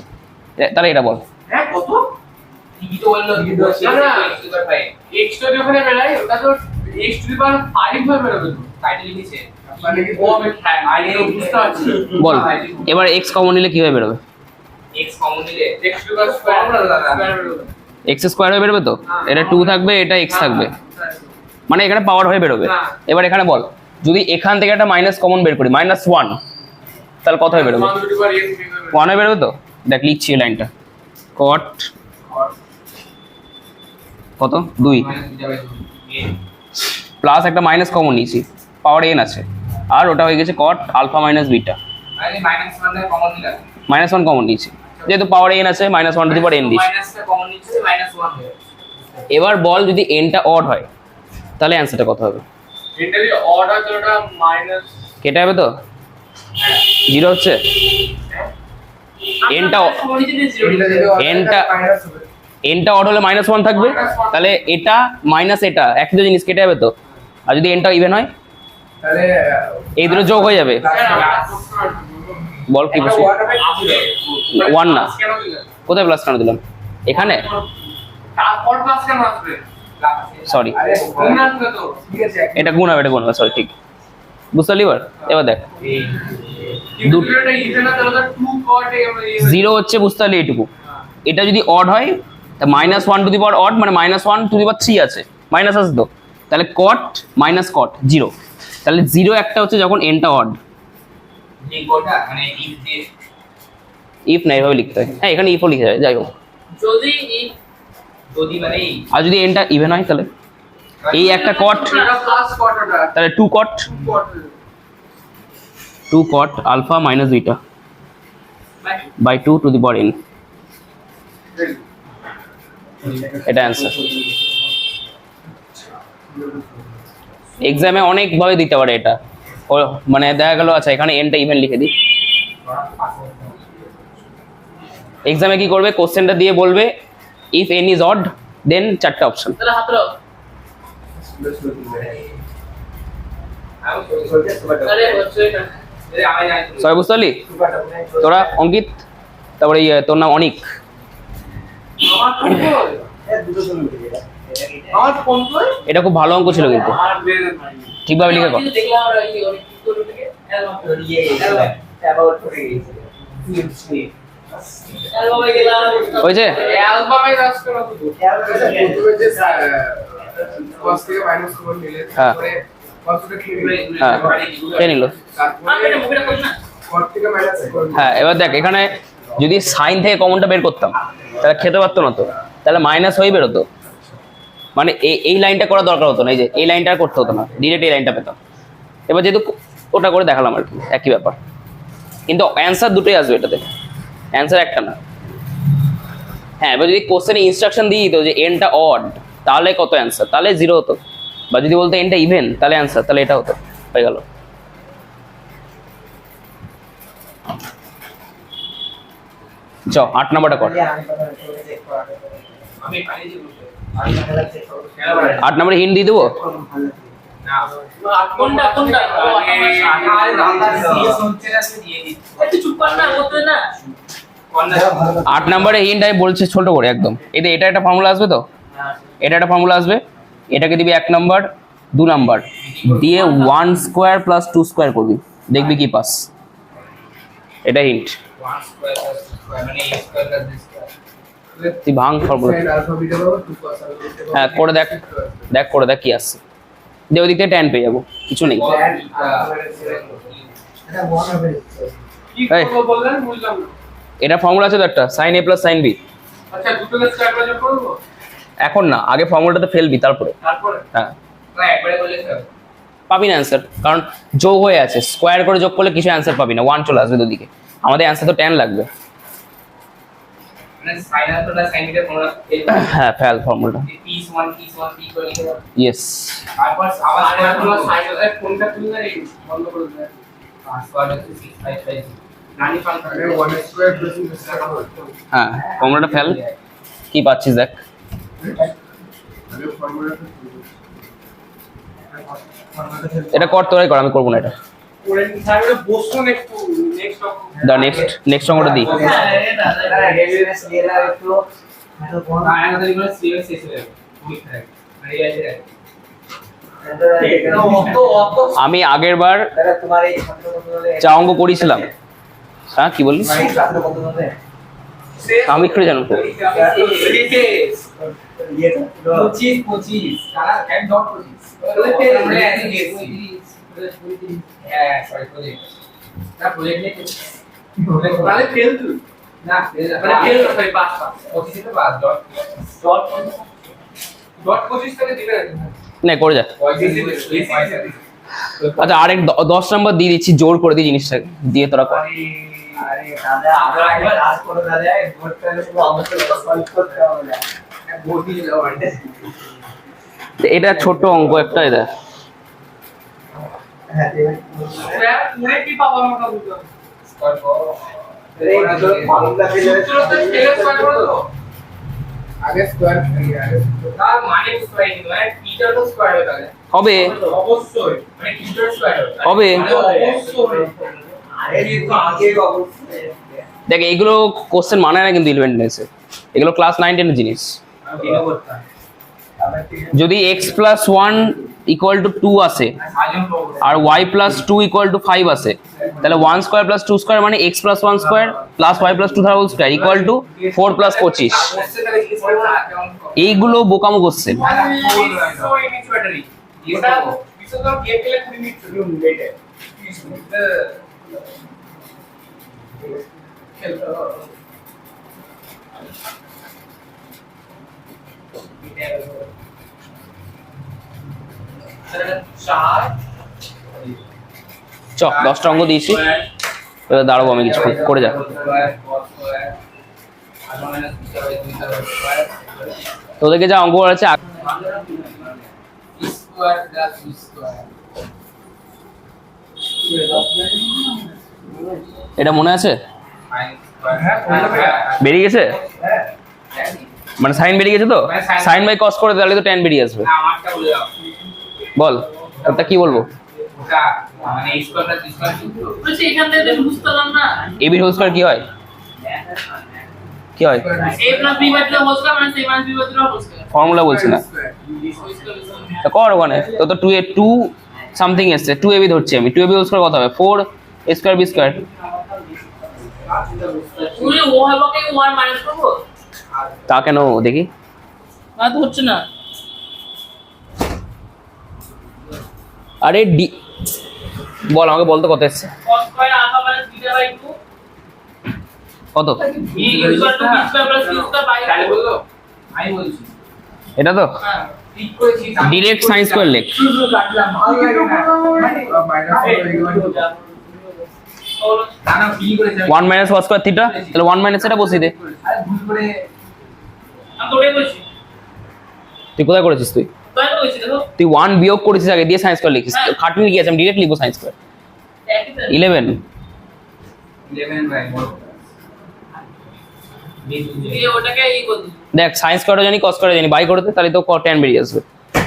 তাহলে এটা বল। হ্যাঁ কত কি তো বললো না x / 5 x তো ওখানে বেরাই, ওটা তো x টু দি পাওয়ার 5 ভাবে বেরোবে তো টাইটেল লিখেছে মানে ও আমি আইডিয়া বুঝতে পারছি। বল এবার x কমন নিলে কিভাবে বেরোবে? x কমন নিলে x two the power square বেরোবে, x স্কয়ার হয়ে বেরোবে তো, এটা 2 থাকবে, এটা x থাকবে, মানে এখানে পাওয়ার হয়ে বেরোবে। না। এবার এখানে বল, যদি এখান থেকে একটা মাইনাস কমন বের করি, -1, তাহলে কত হয়ে বেরোবে? 1 হয়ে বেরোবে তো? দেখ লিখছি এই লাইনটা, cot কত 2 প্লাস একটা মাইনাস কমন নিয়েছি, পাওয়ার n আছে, আর ওটা হয়ে গেছে cot alpha minus beta. -1 common নিয়েছি, যেহেতু পাওয়ার n আছে, -1 টু দি পাওয়ার n দিয়েছি। এবার বল যদি nটা অড হয় তাহলে অ্যান্সারটা কত হবে? কেটে যাবে তো? 0 হচ্ছে nটা অড হলে -1 থাকবে, তাহলে এটা মাইনাস এটা একই তো জিনিস, কেটে যাবে তো। আর যদি nটা ইভেন হয় তাহলে এই দুটো যোগ হয়ে যাবে। বল কি বলছিস? 1 না, কোথায় প্লাস কেন দিলাম? এখানে সরি, আরে ঠিক আছে এটা গুণ হবে, এটা গুণ হবে, সরি ঠিক বুঝতে পারলি। এবার দেখ 0 হচ্ছে, বুঝতে পারলি এইটুকু। এটা যদি অড হয় তা -1 টু দি পাওয়ার অড, মানে -1 টু দি পাওয়ার 3 আছে, মাইনাস আছে তো, তাহলে cot মাইনাস cot 0, তাহলে 0 একটা হচ্ছে যখন nটা অড। ইফ না, এভাবে লিখতে হয়। হ্যাঁ এখানে ইফও লিখে যায়, যাই হোক। আর যদি nটা ইভেন হয় তাহলে এই একটা cot, তাহলে 2 cot alpha minus beta by 2 to the power n, এটা অ্যান্সার। এক্সামে অনেক ভাবে দিতে পারে এটা, ও মানে দেখা গেল, আচ্ছা এখানে nটা ইভেন লিখে দিই। এক্সামে কি করবে, কোশ্চেনটা দিয়ে বলবে ইফ n ইজ অড দেন 4টা অপশন। সবাই বুঝতে পারলি? তোরা অঙ্কিত, তারপরে তোর নাম অনিক। এটা খুব ভালো অঙ্ক ছিল কিন্তু, ঠিকভাবে লিখে কর। হয়েছে? হ্যাঁ হ্যাঁ কে নিল? হ্যাঁ এবার দেখ, এখানে যদি সাইন থেকে কমনটা বের করতাম তাহলে খেতে পারতো না তো, তাহলে মাইনাস হয়ে বেরোতো, মানে এই লাইনটা করা দরকার হতো না, এই যে এই লাইনটা আর করতে হতো না, ডিরেক্ট এই লাইনটা পেতাম। এবার যেহেতু ওটা করে দেখালাম আর কি, একই ব্যাপার, কিন্তু অ্যান্সার দুটোই আসবে এটাতে, অ্যান্সার একটা না। হ্যাঁ এবার যদি কোশ্চেনে ইনস্ট্রাকশন দিয়ে দিত যে nটা অড, তাহলে কত অ্যান্সার, তাহলে 0 হতো, বা যদি বলতো nটা ইভেন তাহলে অ্যান্সার, তাহলে এটা হতো, হয়ে গেল। চ 8 নাম্বারটা কর। 8 নম্বরে হিন্ট দিয়ে দেবো। 8 নম্বরে হিন্ট আমি বলছি ছোট করে একদম, এটা একটা ফর্মুলা আসবে তো, এটা একটা ফর্মুলা আসবে, এটাকে দিবি 1 নাম্বার 2 নাম্বার দিয়ে 1 স্কোয়ার প্লাস 2 স্কোয়ার করবি, দেখবি কি পাস। এটা হিন্ট, তুই ভাঙ ফর্মুলা। হ্যাঁ করে দেখ, করে দেখ কি আসছে, দিয়ে ওদিক থেকে 10 পেয়ে যাবো, কিছু নেই। এটা ফর্মুলা আছে তো একটা, sin a plus sin b। আচ্ছা দুটোকে স্কয়ার করে যোগ করব এখন না, আগে ফর্মুলাটাতে ফেলবি তারপরে। হ্যাঁ একবারে বলে স্যার পাবি না অ্যান্সার, কারণ যোগ হয়ে আছে, স্কোয়ার করে যোগ করলে কিছু অ্যান্সার পাবি না, 1 চলে আসবে দুদিকে, আমাদের অ্যান্সার তো 10 লাগবে। মানে sin α প্লাস sin β ফর্মুলা হ্যাঁ ফেল ফর্মুলাটা, p1 p করে লিখে ইয়েস। তারপর আবার sin α প্লাস sin β কোনটা তুলনা এই বন্ধ করে দেয়, পাসওয়ার্ড হচ্ছে 655 নানি ফাংশন 1 স্কয়ার প্লাস হ্যাঁ ফর্মুলাটা ফেল, কি পাচ্ছিস দেখ। এটা কর, তোরাই কর, আমি করবো না এটা। করে তাহলে বসুন একটু নেক্সট দা নেক্সট অঙ্কটা দি। আমি আগের বার যা অঙ্ক করেছিলাম, হ্যাঁ কি বললি? আমি একটু জানো তো। ये तो 25 তারা এক ডট 25 হ্যাঁ সরি প্রজেক্ট না প্রজেক্ট নেই মানে ফেল তুই না মানে ফেল না সরি পাস 25 তে পাস ডট 25 থেকে দিবে না করে যা। আচ্ছা আরেক 10 নম্বর দিয়ে দিচ্ছি, জোর করে দিই জিনিসটা দিয়ে তোরা কর। अरे दादा আমরা একবার ক্লাস করে দাদা ভোটটা পুরো অবশ্যই সলভ করতে হবে বহুত দিন লাগে এটা ছোট অঙ্ক একটা, এটা হ্যাঁ তুমি কি পাবো আমরা বুঝতে স্কয়ার করো এই তো ফর্মুলা দিলে সূত্রটা স্কেল স্কয়ার করো তো আগে স্কয়ার করি আগে তার মানে স্কয়ার কি মানে টিটার তো স্কয়ার হবে তাহলে হবে অবশ্যই মানে টিটার স্কয়ার হবে। অবশ্যই আরে এই তো আগে অবশ্যই দেখ এইগুলো কোশ্চেন মানে না কিন্তু ইলেভেন্থে, এগুলো ক্লাস 9 10 এর জিনিস। আমি কেন করতাম যদি x + 1 = 2 আসে আজম পাবো আর y + 2 = 5 আসে, তাহলে 1 স্কয়ার + 2 স্কয়ার মানে x + 1 square + y + 2 whole square = 4 + 25। Question তাহলে কি করব না কেমন এইগুলো বোকামো কোশ্চেন। সো ইমেজ ব্যাটারি এটা বিশেষ করে গেম খেলে 20 মিনিট লেটে 30 মিনিট খেলতে চ 10টা অঙ্ক দিয়েছি, এবার দাঁড়াবো আমি কিছু করে যা। তোদেরকে যা অঙ্ক আছে এটা মনে আছে, বেরিয়ে গেছে মানে সাইন বেরিয়ে গেছে তো, সাইন বাই কস করে তাহলে তো tan বেরিয়ে আসবে। আমারটা বলে দাও বল ওটা কি বলবো, ওটা মানে x square plus b square সূত্র বলছি এখান থেকে বুঝতে পারলাম না ab হোল স্কয়ার কি হয়, কি হয় a + b / হোল স্কয়ার মানে a - b / whole square formula বলছি না তো কর ওখানে তো 2 সামথিং এসছে, 2ab ধরছি আমি, 2ab হোল স্কয়ার কত হবে 4 a স্কয়ার b স্কয়ার। তুমি ও হলোকে 1 মাইনাস করব তা কেন দেখি, না তো হচ্ছে না আরে ডি বল আমাকে বল তো কত এসছে, cos square alpha minus beta by 2 কত b = b square plus c square by তাহলে বললো আমি বলছি এটা তো হ্যাঁ ঠিক করেছি ডিরেক্ট সাইন স্কয়ার লেখ। শুধু কাটলাম ভালো লাগে না মাইনাস না না কি করেছে 1 - cos স্কয়ার থিটা, তাহলে 1 - এটা বসিয়ে দে। আরে ভুল করে আমি তোরে বলছি তুই কোথায় করেছিস, তুই তাই তো বলছি দেখো তুই 1 বিয়োগ করেছিস আগে দিয়ে সাইন স্কয়ার লিখিস, খাটনি কি আছে, আমি ডিরেক্ট লিখবো সাইন স্কয়ার। একই তো 11 11 বাই দিয়ে ওটাকে এই বল দেখ সাইন স্কয়ারও জানি কস স্কয়ারও জানি, বাই করে দে তাহলে তো tan বেরিয়ে আসবে,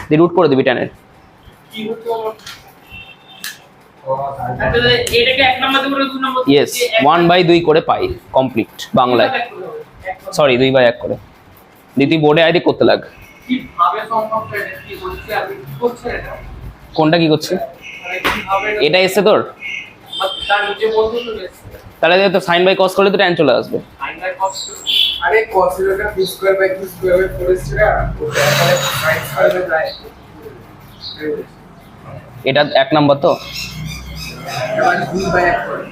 দিয়ে রুট করে দিবি tan এর। কি হচ্ছে আমার এটাকে 1 নাম্বার দিয়ে 2 নাম্বার ইয়েস 1/2 করে পাই কমপ্লিট বাংলায়, সরি 2/1 করে দিদি বোর্ডে আইডি করতে লাগ। কি ভাবে সম্ভবটা কি বলছি আমি কি করছে এটা কোনটা কি করছে, মানে কি ভাবে এটা এসছে তোর, তার নিচে বলতো তো তাহলে তো সাইন বাই কস করলে তো tan চলে আসবে। সাইন বাই cos আরে cos এর একটা b square by 2 square by 4 এসছে না ওটা তাহলে sin স্কয়ার বাই যায় এটা 1 নাম্বার তো, এবার 2 বাই 1 করে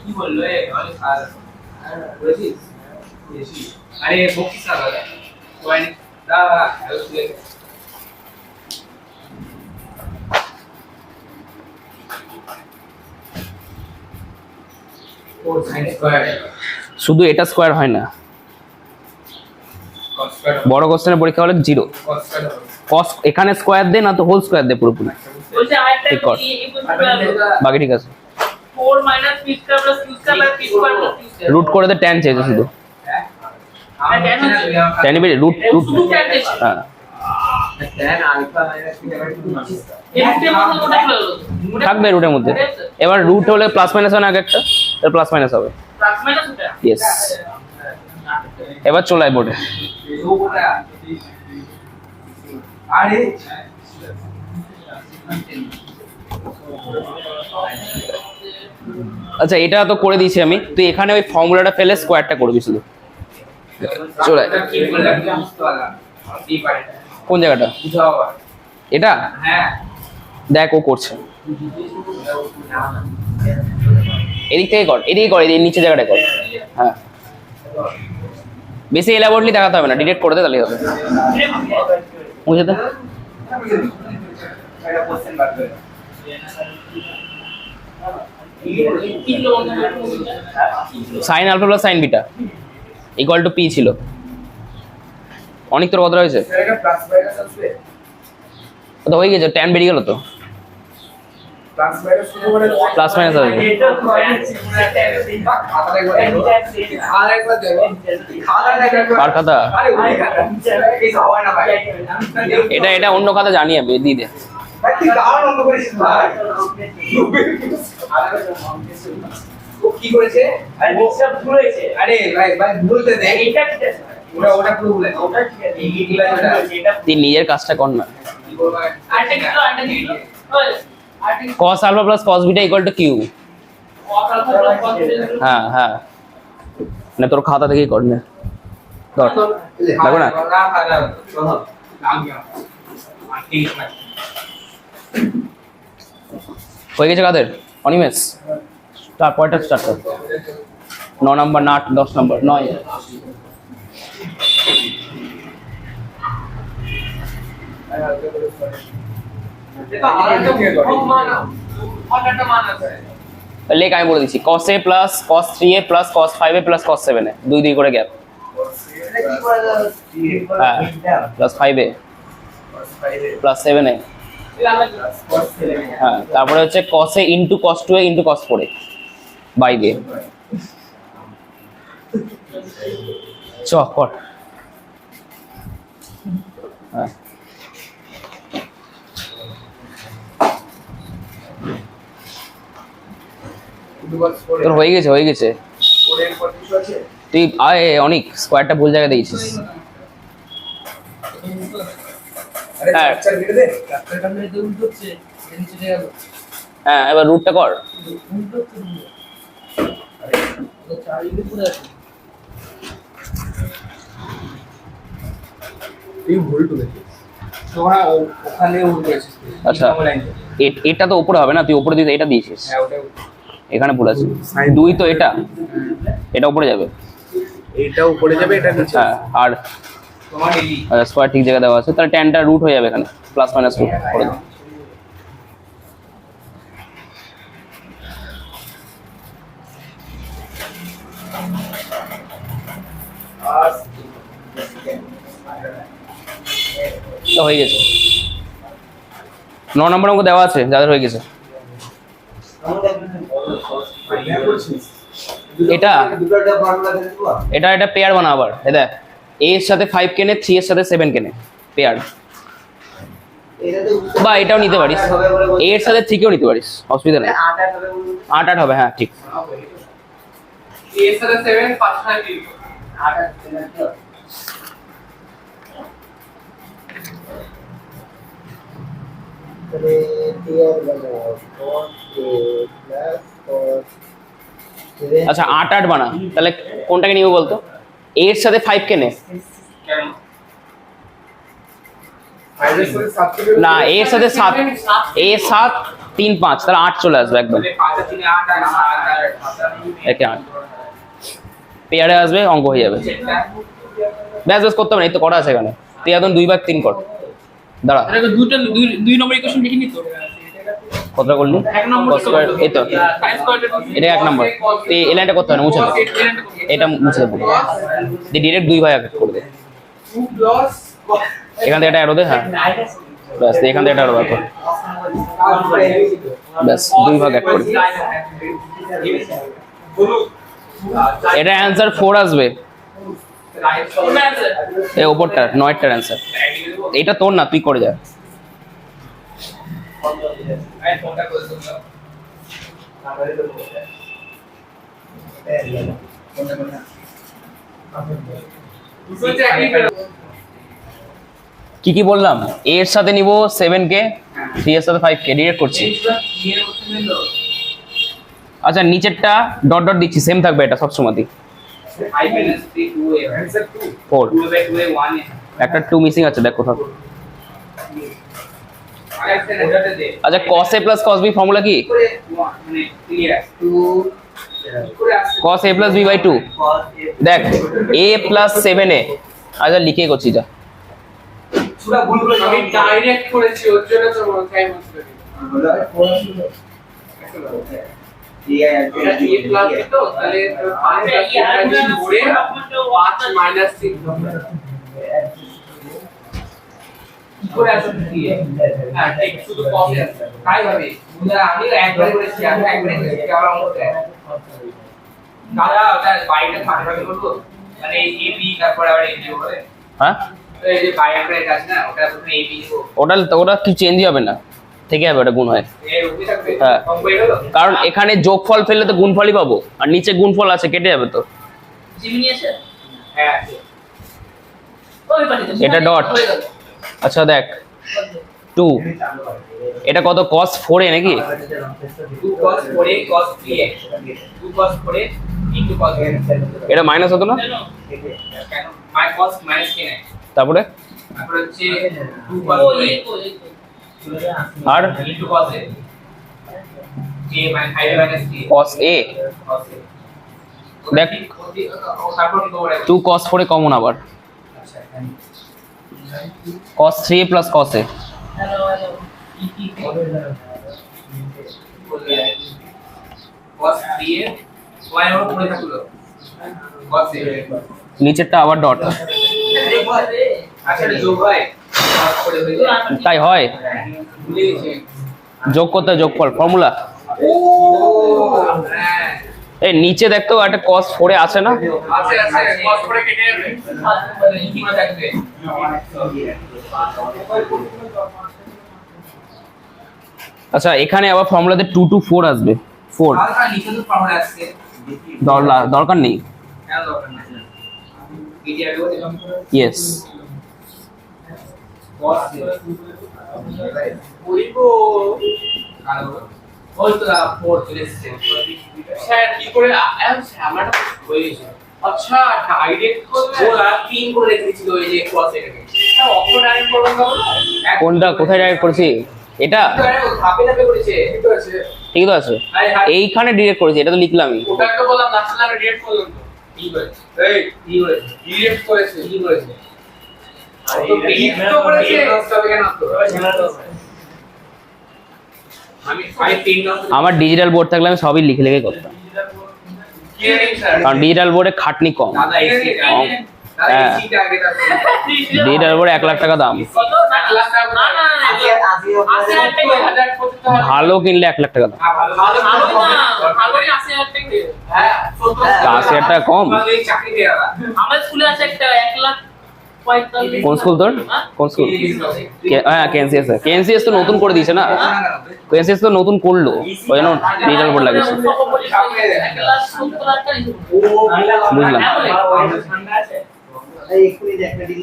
কি বললো এ আমি স্যার বলেছিস বেশি আরে বকিস না দাদা ওয়াইন দা হ্যালো স্টুডেন্ট ও sin স্কয়ার শুধু এটা স্কয়ার হয় না, cos স্কয়ার বড় কোশ্চেনের পরীক্ষা হলে 0 cos স্কয়ার কস এখানে স্কয়ার দে না তো হোল স্কয়ার দে পুরোপুরি, বলছি আরেকটা ঠিক কর। এই বলছি বাকি ঠিক আছে। 4 minus p square plus q square by p square plus q square root করে দে tan চেয়েছে শুধু, tan বেরিয়ে রুট শুধু tan দিয়েছে হ্যাঁ tan alpha minus theta by 2 এর মধ্যে ওটা কি হলো থাকবে রুটের মধ্যে, এবার রুট হলে প্লাস মাইনাস হয় না আগে একটা, এর প্লাস মাইনাস হবে। প্লাস মাইনাস ওটা ইয়েস এবার চলে আয় বোর্ডে। আরে আচ্ছা এটা তো করে দিয়েছি আমি, তুই এখানে ওই ফর্মুলাটা ফেলে স্কোয়ারটা করবি শুধু। চলে আয়। কি বললাম আমি বুঝতে পারলাম এই পারে কোন জায়গাটা? বুঝাও এটা হ্যাঁ দেখ ও করছে, এদিক থেকে কর, এদিকে কর, এদিকে নিচে জায়গাটা কর। হ্যাঁ বেশি এলাবোরেটলি দেখাতে হবে না, ডিরেক্ট করে দে তাহলেই হবে। বুঝে দে। একটা কোশ্চেন বার করে sine alpha plus sine beta equal to P ছিল। অনেক তোর কতটা হয়েছে? এটা প্লাস মাইনাস আসবে তো হয়ে গেছে, ট্যান বেরিয়ে গেল তো, প্লাস মাইনাস শুরু করে প্লাস মাইনাস হবে। খাতা দেখো আর একবার দেখো খাতা দেখো কার খাতা? আরে ওই খাতা এই সব হয় না ভাই এটা অন্য খাতা জানি আমি, দিয়ে দে। ভাই তুই গাওয়ার অঙ্ক করেছিস ভাই ও কি করেছে আরে সব ভুলেছে আরে ভাই ভাই ভুলতে দে এটা ঠিক আছে ওটা পুরো ভুলে ওটা ঠিক আছে এইগুলা এটা তুই নিজের কাজটা কর না। কি করব আরেকটা দিলো আরেকটা দিলো ওই আরেকটা cos alpha plus cos beta equal to Q. কত আলফা কত হ্যাঁ হ্যাঁ, না তোর খাতা থেকেই কর না, ধর লাগবে না। না না শোনো নাম কি ঠিক আছে হয়ে গেছে কাদের? অনিমেষ স্টার্ট, পয়টা স্টার্ট কর। 9 নম্বর না 10 নম্বর 9। এটা আরেকটা কে করে আরেকটা মান আছে লেখ আমি বলে দিচ্ছি, cos a plus cos 3a plus cos 5a plus cos 7a, 2 করে গ্যাপ। এটা কি করে দাও? হ্যাঁ প্লাস 5a প্লাস 7a। হ্যাঁ তারপরে হচ্ছে cos a into cos 2a into cos 4a by দিয়ে চ কর। হ্যাঁ তোর হয়ে গেছে হয়ে গেছে। ওরের পর কিছু আছে তুই আয় অনেক স্কোয়ারটা ভুল জায়গায় দিয়েছিস। আরে হ্যাঁ। চার কেটে দে চারটা মেরে তো উল্টো হচ্ছে নিচে চলে গেল হ্যাঁ এবার রুটটা কর। উল্টো হচ্ছে আরে ও চারিদিকে পুরো আছে এই ভুল তুলেছিস তোরা ওখানে উল্টো করেছিস আচ্ছা এটা তো উপরে হবে না, তুই উপরে দিয়ে এটা দিয়েছিস, হ্যাঁ ওটা এখানে ভুল আছে। 2 তো এটা উপরে যাবে। এটা উপরে যাবে এটা নিচে হ্যাঁ আর তোমার এই স্কোয়ার ঠিক জায়গায় দেওয়া আছে, তাহলে ট্যানটা রুট হয়ে যাবে এখানে, প্লাস মাইনাস রুট করে দাও। আর তো হয়ে গেছে। 9 নম্বর অঙ্ক দেওয়া আছে যাদের হয়ে গেছে। এটা দুটোটা ফর্মুলা দিয়ে দেবো। এটা পেয়ার বানা আবার, এ দেখ a এর সাথে 5 কেনে, 3 এর সাথে 7 কেনে, পেয়ার। এটাতে বা এটাও নিতে পারিস, a এর সাথে 3 কেও নিতে পারিস, অসুবিধা নেই। 8 হবে বলুন। 8 হবে, হ্যাঁ ঠিক। এর সাথে 7 5 টাকা দিই 8 ছিল তো। তাহলে টিআর বানাও 4 প্লাস 4 আচ্ছা 8 বানা, তাহলে কোনটাকে নিব বলতো? a এর সাথে 5 কেনে কেন 5 এর সাথে 7 কে না, a এর সাথে 7, a 7 3 5, তাহলে 8 চলে আসবে একদম। 5 আর 3 8 আর একে 8 পেয়ারে আসবে, অঙ্ক হয়ে যাবে। ব্যাস ব্যাস করতে হবে না, এই তো করা আছে এখানে। তুই এখন 2 ভাগ 3 কর, দাঁড়া। এটা দুটো দুই নম্বর ইকুয়েশন লিখে নিত কতটা করলি? এক নম্বর cos square, এই তো sin square এটা 1 নম্বর। তুই এই লাইনটা করতে হবে না, মুছে দে, এটা মুছে দে, তুই ডিরেক্ট 2 ভাগ করে দে। 2 প্লাস এখান থেকে এটা অ্যারো দে, হ্যাঁ ব্যাস এখান থেকে এটা অ্যারো কর, ব্যাস 2 ভাগ এক করে। এটা অ্যান্সার 4 আসবে, এই ওপরটা 9টার অ্যান্সার। এটা তোর না, তুই করে যা। কি কি বললাম? a এর সাথে নিব 7 কে, 3 এর সাথে 5 কে, ডিরেক্ট করছি। আচ্ছা নিচেরটা ডট ডট দিচ্ছি, সেম থাকবে এটা সবসময়। 5 minus 3 2a answer 2 4 2 by 2a 1 है একটা 2 মিসিং আছে, দেখ কোথাও। আগে একটা রেজাল্ট দে আচ্ছা cos a plus cos b formula কি? করে 1 মানে ক্লিয়ার 2 করে আসছে cos a plus b by 2 দেখ a plus 7a। আচ্ছা লিখে করছি যা। পুরো ভুল করে আমি ডাইরেক্ট করেছি ওর জন্য তো টাইম হচ্ছে এটা a প্লাস তো তাহলে 5 করে 5 মাইনাস 6 করে আসলে কি হ্যাঁ ঠিক শুধু cos এ তাই ভাবে আমি একবার করেছি আমি একবার করেছি আমার মতে দাদা ওটা বাইরে থাকবে বলবো মানে a b তারপর আবার a b হবে হ্যাঁ এই যে বাইরে একটা আছে না ওটা প্রথমে a b দিব ওটা কি চেঞ্জ হবে না, থেকে যাবে, ওটা গুণ হয়। এর উপরে থাকবে হ্যাঁ। কম হয়ে গেল কারণ এখানে যোগফল ফেললে তো গুণফলই পাবো, আর নিচে গুণফল আছে কেটে যাবে তো। জিমিনি আছে হ্যাঁ আছে ওই পাঠিয়ে এটা ডট। আচ্ছা দেখ 2 এটা কত cos 4a নাকি? 2 cos 4a cos 3a 2 cos 4a into cos 3a এটা মাইনাস হতো না? কেন মাই cos minus k নাই তারপরে তারপর হচ্ছে 2 cos ও 4a এই কো এই আর into cos a k minus k cos a cos a দেখ তারপর কি করে 2 cos 4a কমন আবার আচ্ছা cos 3a plus cos a। Hello hello cos 3a y এর উপরে থাকলো cos a নিচেরটা আবার ডট। আচ্ছা যোগ হয় cos করে হয়ে যায় তাই হয়, ভুলে গেছি যোগ করতে হয় যোগফল ফর্মুলা। ও হ্যাঁ এই নিচে দেখ তো একটা cos 4a আছে না? আছে আছে cos করে কেটে যাবে কি থাকবে আচ্ছা এখানে আবার ফর্মুলাতে 2 to 4 আসবে, 4 হালকা নিচে তো ফর্মুলা আসছে দরকার নেই। কেন দরকার নাই এটি আগে বলে ইয়েস cos ওইবো কালো ওই তো 4 চলে এসেছে স্যার কি করে আমারটা হয়ে গেছে আচ্ছা ডাইরেক্ট করবে ওরা 3 করে রেখেছিল ওই যে cos এটাকে স্যার অটো ডাইরেক্ট করবেন না কোনটা কোথায় ডাইরেক্ট করেছি? এটা ধাপে ধাপে করেছে ঠিক আছে ঠিক তো আছে, এইখানে ডিরেক্ট করেছি, এটা তো লিখলামই। ওটা তো বললাম লাস্টে আমি রেড করলাম তো কি বলেছে এই কি বলেছে ডিরেক্ট করেছে কি বলেছে তো ডিরেক্ট তো করেছে তবে কেন তো আমি 3 নাও আমার ডিজিটাল বোর্ড থাকলে আমি সবই লিখে লিখে করতাম, কি জানেন স্যার কারণ ডিজিটাল বোর্ডে খাটনি কম। দাদা এসি হ্যাঁ। এসিটা আগে তারপরে ডিজিটাল বোর্ডে 1 লাখ টাকা দাম, কত না না না আছে ভালো কিনলে 1 লাখ টাকা দাম। ভালো ভালো না ভালোই আছে একটা হ্যাঁ 80,000 টাকা কম। চাকরি দেয়া আমার স্কুলে আছে একটা 1,45,000 কোন স্কুল তোর? কোন স্কুল? হ্যাঁ কেএনসিএস, কেএনসিএস তো নতুন করে দিয়েছে না, কেএনসিএস তো নতুন করলো, ওই জন্য ডিজিটাল বোর্ড লাগিয়েছে। বুঝলাম।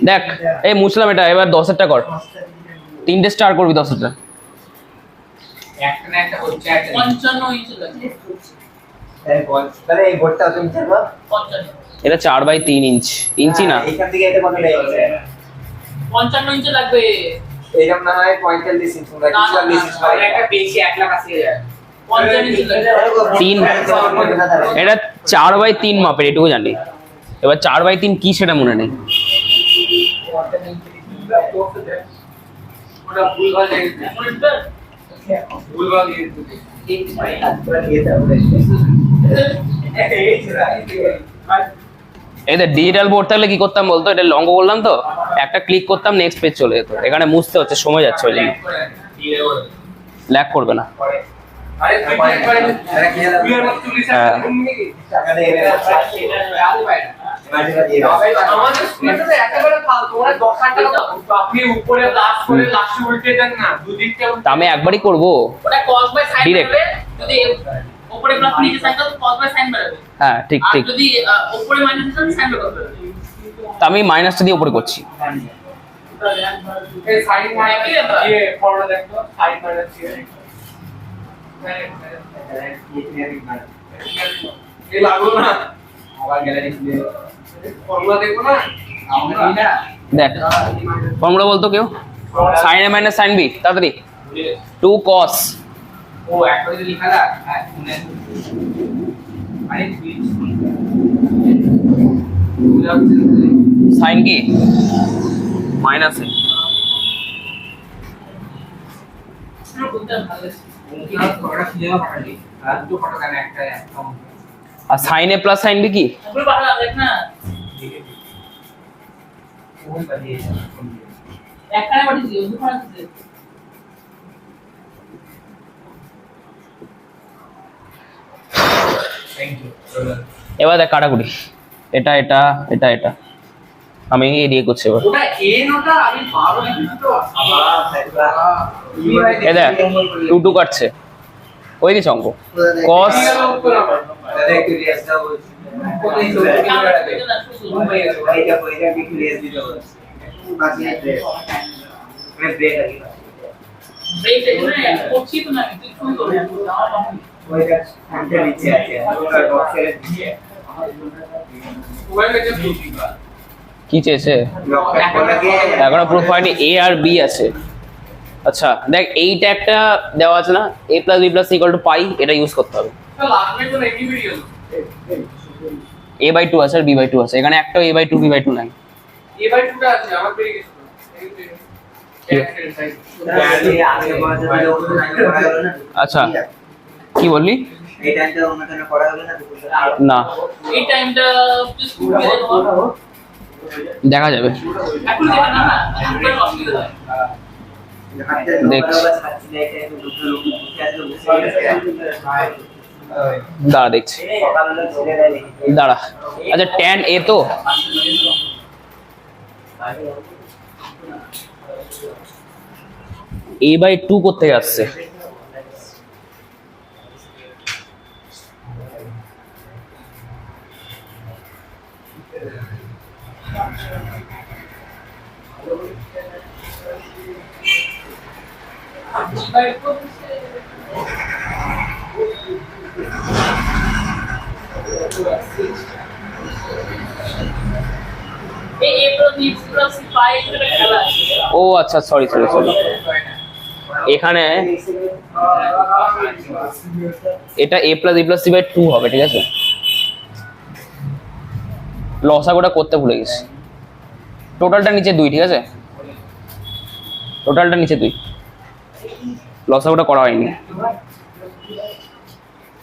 দেখ এই মুছলাম এটা, এবার 10 টা কর, 3টে স্টার করবি 10 টা। একটা না একটা হচ্ছে একটা 55 ইঞ্চি লাগে তাহলে এই বোর্ডটা তুমি চাইবা 55 এটা 4/3 ইঞ্চি না, এইখান থেকে এটা কত লেগেছে 55 ইঞ্চি লাগবে এইরকম না হয় 45 ইঞ্চি বা 44 ইঞ্চি তাহলে একটা বেশি 1 লাখ 80,000 55 ইঞ্চি লাগবে 3 এটা 4/3 মাপের, এটুকু জানি। এবার 4/3 কি সেটা মনে নেই। ওটা ভুলভাল ভুলভাল এই যে ডিজিটাল বোর্ড থাকলে কি করতাম বলতো, এটা লঙ্গ বললাম তো, একটা ক্লিক করতাম নেক্সট পেজ চলে যেত, এখানে মুছতে হচ্ছে, সময় যাচ্ছে, ওই জন্য ল্যাগ করবে না। আরে তুই একবারে তুই আর মত তুই হ্যাঁ। টাকা দিয়ে আমাদের স্কুলে তো একেবারে ফালতু তোমরা 10,000 টাকা আপনি উপরে লাস্ট করে লাস্টে উল্টে দেন না দুদিকটা তা আমি একবারই করব। ওটা cos বাই sin Direct. বেরোবে যদি উপরে প্লাস নিচে sin করলে cos বাই sin বেরোবে হ্যাঁ ঠিক আর ঠিক, যদি উপরে মাইনাস থাকে sin বেরোবে তা আমি মাইনাসটা দিয়ে উপরে করছি। এই সাইন মাইনাস ये ফর্মুলা দেখো সাইন মাইনাস এ লাগলো না আবার গ্যালারি খুলে ফর্মুলা দেখো না আমরা না দেখ ফর্মুলা বলতো কেউ sin a minus sin b তাড়াতাড়ি 2 cos ও একটা যদি লেখা না হ্যাঁ শুনে আরে sin কি মাইনাস এ শুরু করতে ভালো কি আর ফটোটা ক্লিয়ার পাঠালি আর দুটো ফটো কেন একটা একদম আর sin a plus sin b কি পুরো ভালো দেখ না ওই বাদিয়ে একখানে পাঠিয়ে দিও দুখানে দিও থ্যাংক ইউ এবার দেখ কাটাকুটি এটা এটা এটা এটা আমি এদিকে করছি এবার ওটা এ নোটা আমি 12 লিখছি তো এ দেখ 2 2 কাটছে ওই দিছ অঙ্ক cos দাদা একটু রিয়াজ দাও বলছি কোথায় চলে ওইটা একটু রিয়াজ দিতে বলছি বাকি আছে মানে ব্রেক লাগি ব্রেক দেখ না করছি তো না তুই শুরু কর ওইটা আনতে নিচে আছে ওটা বক্সের দিয়ে ওইটা যে কি চেয়েছে লকটাকে এখনো প্রুফ হয়নি a আর b আছে আচ্ছা দেখ এইটা একটা দেওয়া আছে না a plus b plus equal to pi এটা ইউজ করতে হবে লাগবে তো এমনি ভিডিও a/2 আছে আর b/2 আছে এখানে একটা a/2 b/2 নাই এ বাই 2টা আছে আমার পেয়ে গেছে আচ্ছা কি বললি এই টাইমটা অন্য কেন করা হলো না না এই টাইমটা প্লিজ কুড়িয়ে দাও দেখা যাবে এখন দেখা না না এখন অসুবিধা হয় দেখছি দাঁড়া দেখছি দাঁড়া আচ্ছা tan a তো a/2 কোথেকে আসছে এই এপ্রিল নিউজ পাই এটা খেলা আছে ও আচ্ছা সরি এখানে এটা a plus b plus c/2 হবে ঠিক আছে লসাগুটা করতে ভুলে গেছি টোটালটা নিচে 2 ঠিক আছে টোটালটা নিচে 2 লসাগুটা করা হয়নি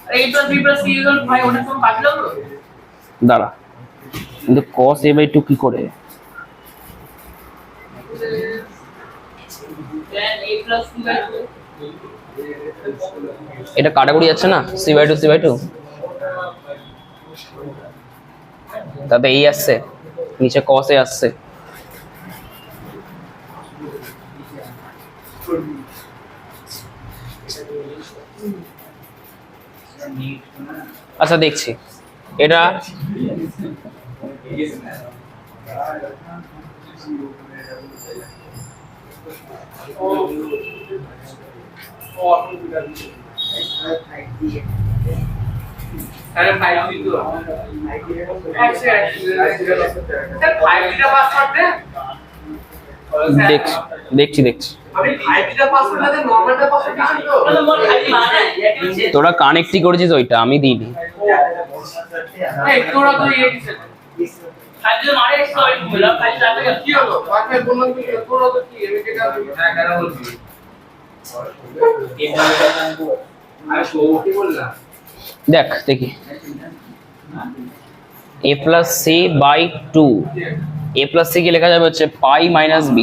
আরে এই plus B plus C equal ভাই ওটা কোন কাটলো তো দাঁড়া কিন্তু cos a/2 কি করে দেন a প্লাস c বাই 2 এটা কাটাকুটি যাচ্ছে না c/2 c/2 তাতে এই আসছে নিচে cos a আসছে আচ্ছা দেখছি এটা আরে 5 দিন তো স্যার 5 দিটা পাস করতে দেখছি আমি 5 দিটা পাস করতে নরমালটা পাস করতে তো মানে মোর খালি মানে এটা হচ্ছে তোরা কানেক্টই করেছিস ওইটা আমি দিইনি এই তোরা তো এই দিছে খালি মানে এসে ওই বলা খালি রাতে কি হলো পাঁচে বললাম কি তোরা তো কি আমি কেন কেন বলছি আরে কি বললা দেখ দেখি a plus c by 2 a plus c কি লেখা যাবে হচ্ছে pi minus b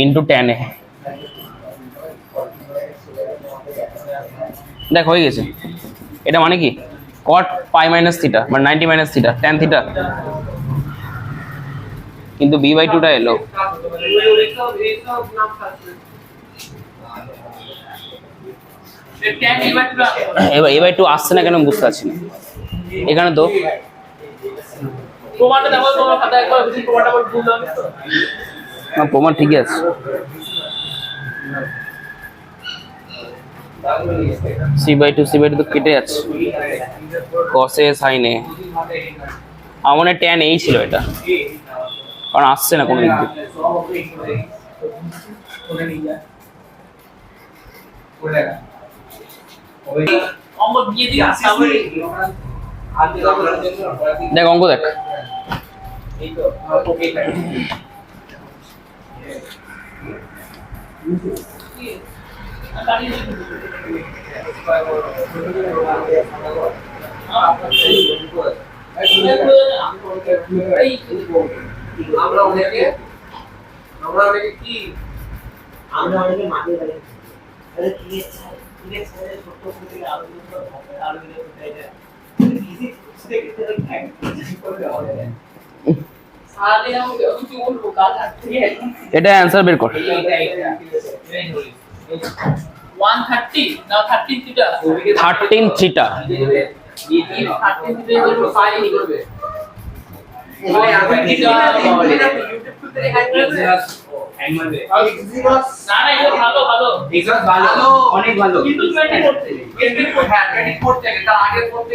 into tan a দেখ হয়ে গেছে এটা মানে কি cot pi minus theta মানে 90 minus theta tan theta কিন্তু b/2 টা এলো ট্যান এবার a/2 আসছে না কেন বুঝতে পারছি না এখানে তো প্রমাণটা দেখো তোমার খাতা একবার প্রমাণটা আবার ভুল হবে তো না প্রমাণ ঠিকই আছে। c/2 তো কেটে যাচ্ছে cos a sin a। আমার মনে হয় tan এই ছিল এটা, কারণ আসছে না কোনো দিক দিয়ে। অঙ্ক দিয়ে দিই তারপরে দেখ অঙ্ক দেখ। আমরা অনেকে কি আমরা অনেকে মাটি ফেলে আরে কি ছেলে ছোট থেকে আলু দিলে কোথায় যায় ইজি থেকে করে হবে সারাদিন আমি কিছু বলবো কাজ আসছে এটা অ্যান্সার বের কর। 130 না 13 থিটা 13 থিটা 13 থিটা করব 5 করবে মানে আমি কি না না এটা ভালো ভালো ভালো অনেক ভালো কিন্তু 20 করতে 24 করতে তার আগে করতে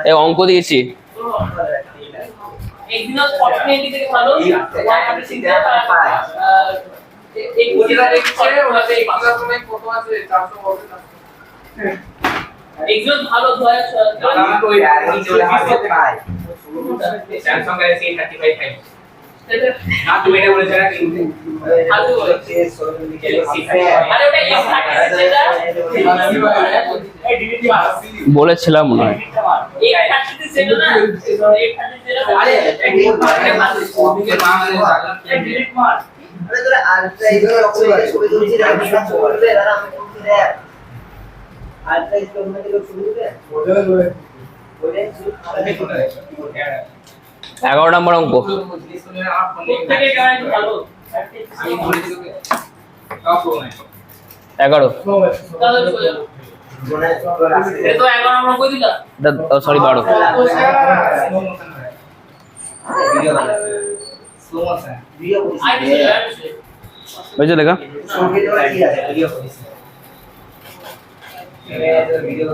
এই অঙ্ক দিয়েছি। এক্সিনাস 40 থেকে ভালো 136 ওটা দেখছে ওটাতে এক্সামে কত আছে 400 হবে না এক্সিনাস ভালো 2000 আমি তো ওই নিচে পাই স্যামসাং গ্যালাক্সি A35 না তুমি এটা বলেছ না কিন্তু ভালো বলেছে আরে ওটা এই ডিলিট মার বলেছিলাম মনে হয়। এই 30 ছিল না এই 30 ছিল আরে ওদিকে মা মানে ডিলিট মার আরে তোরা আলট্রা ইজের ছবি তুলছি না বিশাল করবে আর আমি বলছি রে আলট্রা ইজ করবে দিলে ছবি তুলবে বলে 11 নম্বর অঙ্ক। থেকে গাইড ভালো আমি বলেছি তোকে তাও প্রবলেম 11 তাহলে চলে এ তো 11 নম্বর কই দিলা sorry 12। Slow motion video ID বুঝছো লেখা ছবি তোলা কি আছে video video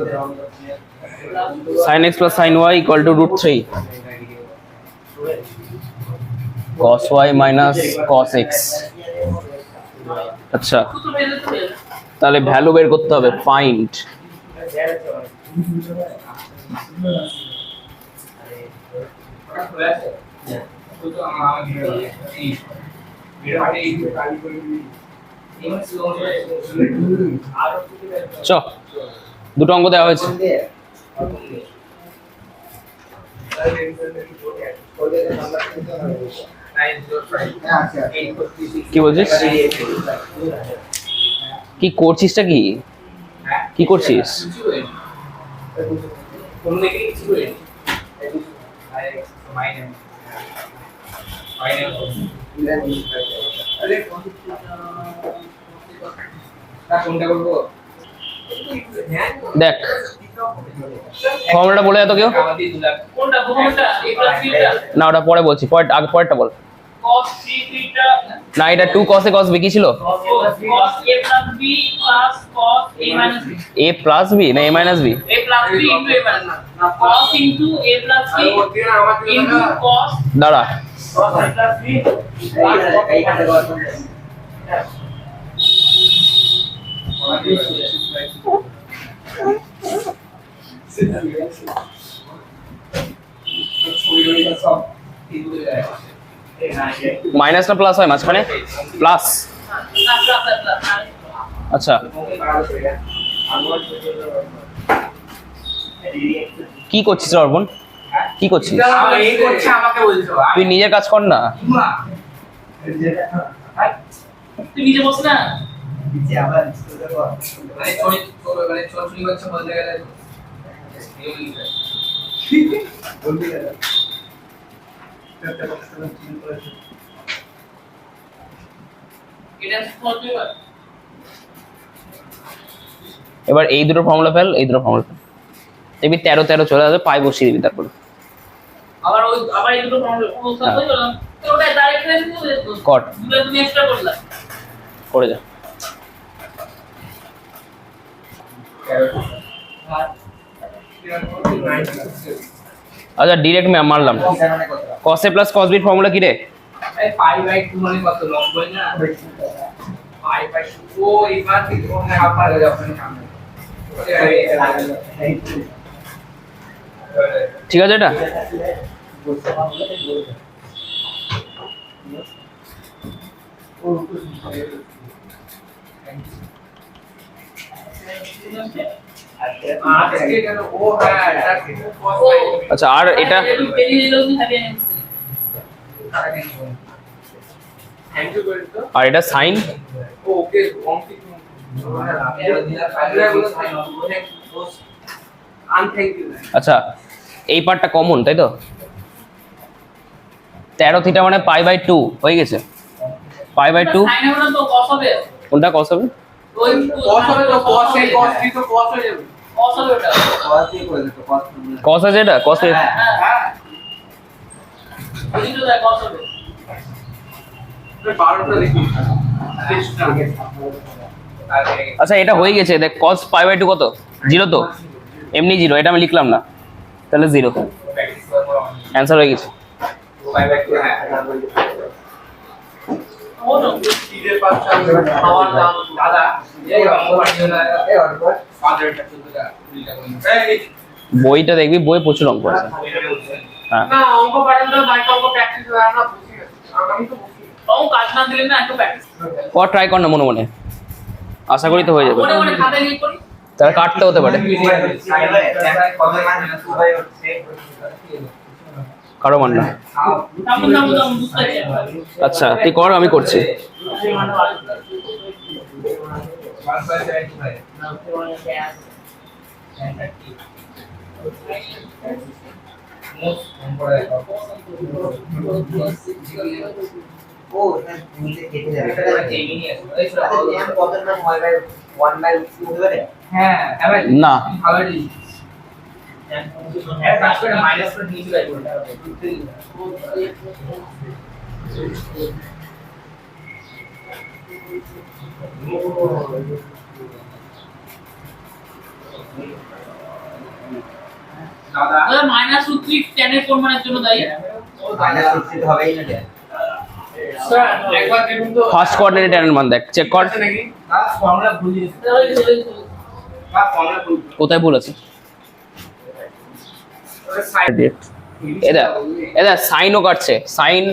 sin x plus sin y equal to √3 cos y minus cos x। আচ্ছা তো মেলে তো তাহলে ভ্যালু বের করতে হবে, ফাইন্ড চ দুটো অঙ্ক দেওয়া হয়েছে। কি বলছিস, কি করছিসটা কি কি করছিস? দেখ ফর্মুলাটা বলে যা তো কেউ। কোনটা কোনটা a প্লাস b টা না ওটা পরে বলছি, পরে আগে পরেরটা বল। cos c থিটা না এটা 2 cos a cos b কি ছিল? cos a plus b plus cos a minus b a plus b না a minus b? a plus b into a minus cos into a plus b into cos দাঁড়া cos a plus b minus না প্লাস হয় মাঝখানে? প্লাস। না plus plus আচ্ছা কি করছিস রে অর্পণ, কি করছিস? তুই নিজের কাজ কর না। তুই নিজে বস না এটা সহজ ব্যাপার এবার এই দুটো ফর্মুলা ফেল, এই দুটো ফর্মুলা ফেল, দেখবি 13 13 চলে আসবে, পাই বসিয়ে দিবি তারপর। আবার এই দুটো ফর্মুলা ও সব হয়ে গেল তো ওটা ডাইরেক্ট রেখে দিও কট দুটো তুমি এক্সট্রা করলা করে যা। আচ্ছা ডিরেক্ট মারলাম। cos a plus cos b এর ফর্মুলা কি রে? এই পাই বাই 2 মানে কত 90 না পাই বাই 2 ও এবার কি কোন হাফ পারে যাবে আপনার সামনে ঠিক আছে এটা আজকে কেন ও হ্যাঁ এটা cos বাই আচ্ছা আর এটা পেরি দিলো তুমি হ্যাপি এন্ড থ্যাংক ইউ করে তো আর এটা সাইন ওকে অঙ্কিত আচ্ছা এই পার্টটা কমন তাই তো 13 থিটা মানে পাই বাই 2 হয়ে গেছে পাই বাই 2 সাইন হবে না তো cos হবে কোনটা cos হবে ওই cos হবে তো cos এ cos কি তো cos হয়ে যাবে cos হবে ওটা cos আছে এটা cos এ হ্যাঁ বুঝি তো দেখ cos হবে তো 12টা দেখি আচ্ছা এটা হয়ে গেছে দেখ cos পাই বাই 2 কত 0 তো এমনি 0 এটা আমি লিখলাম না তাহলে 0 অ্যানসার হয়ে গেছে পাই বাই 2 হ্যাঁ ও তো ঈদের পাঁচ খাওয়ার দাম দাদা এই অঙ্ক পাঠিয়ে না এই অঙ্ক 5 টাকা 14 টাকা 2 টাকা এই বইটা দেখবি বই প্রচুর অঙ্ক আছে হ্যাঁ না অঙ্ক পাঠান তো বাইক অঙ্ক প্র্যাকটিস হয় না বুঝি আমি তো বুঝি ও কাজ না দিলে না একটু প্র্যাকটিস কর ট্রাই কর না মনে মনে আশা করি তো হয়ে যাবে মনে মনে খাতায় লিখ করি তাহলে কাটতে হতে পারে কারো মান না তারপর নাম বুঝতে পারছি আচ্ছা তুই কর আমি করছি ও এটা ভুলে কেটে যাবে এটা জ্যাম কত নাম হয় বাই 1 বাই 2 হতে পারে হ্যাঁ এবার না খাবারই এর কাজ করে মাইনাস করে নিচে যাই বলটা দাদা ওটা মাইনাস রুট 3 10 এর পরিমাণের জন্য দায়ী মাইনাস 60 হবেই না স্যার একবার দেখুন তো ফার্স্ট কোঅর্ডিনেট এর মান দেখ চেক কর আছে নাকি না ফর্মুলা ভুল দিয়েছে না ফর্মুলা ভুল কোথায় ভুল আছে ওটা সাইড এটা সাইনও কাটছে সাইন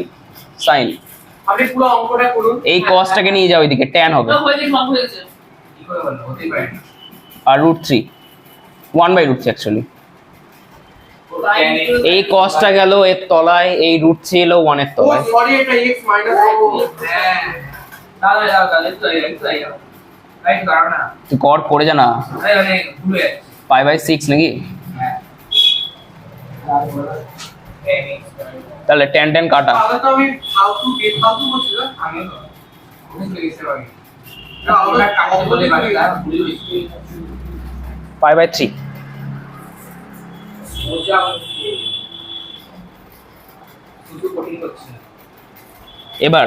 সাইন আপনি পুরো অঙ্কটা করুন এই কসটাকে নিয়ে যাও এদিকে tan হবে তো হয়ে গেছে মাপ হয়ে গেছে কি করে বলবো হতেই পারে না আর √3 1 বাই √3 অ্যাকচুয়ালি এই কসটা গেল এর তলায় এই √3 এলো 1 এর ও তলায় সরি এটা x মাইনাস হ্যাঁ দাদা দাদা দাদা একটু আইয়া রাইট দাঁড়াও না তুই কর করে জানা আরে মানে ভুল হয়ে যাচ্ছে পাই বাই 6 নাকি হ্যাঁ তাহলে tan কাটা তাহলে তো আমি ফালতু গেট ফালতু বলছি না আমি বুঝতে গেছি আমি না ওটা কাটতে বলে বাকিটা ভুল হয়েছে পাই বাই 3 ওটা শুধু কঠিন হচ্ছে এবার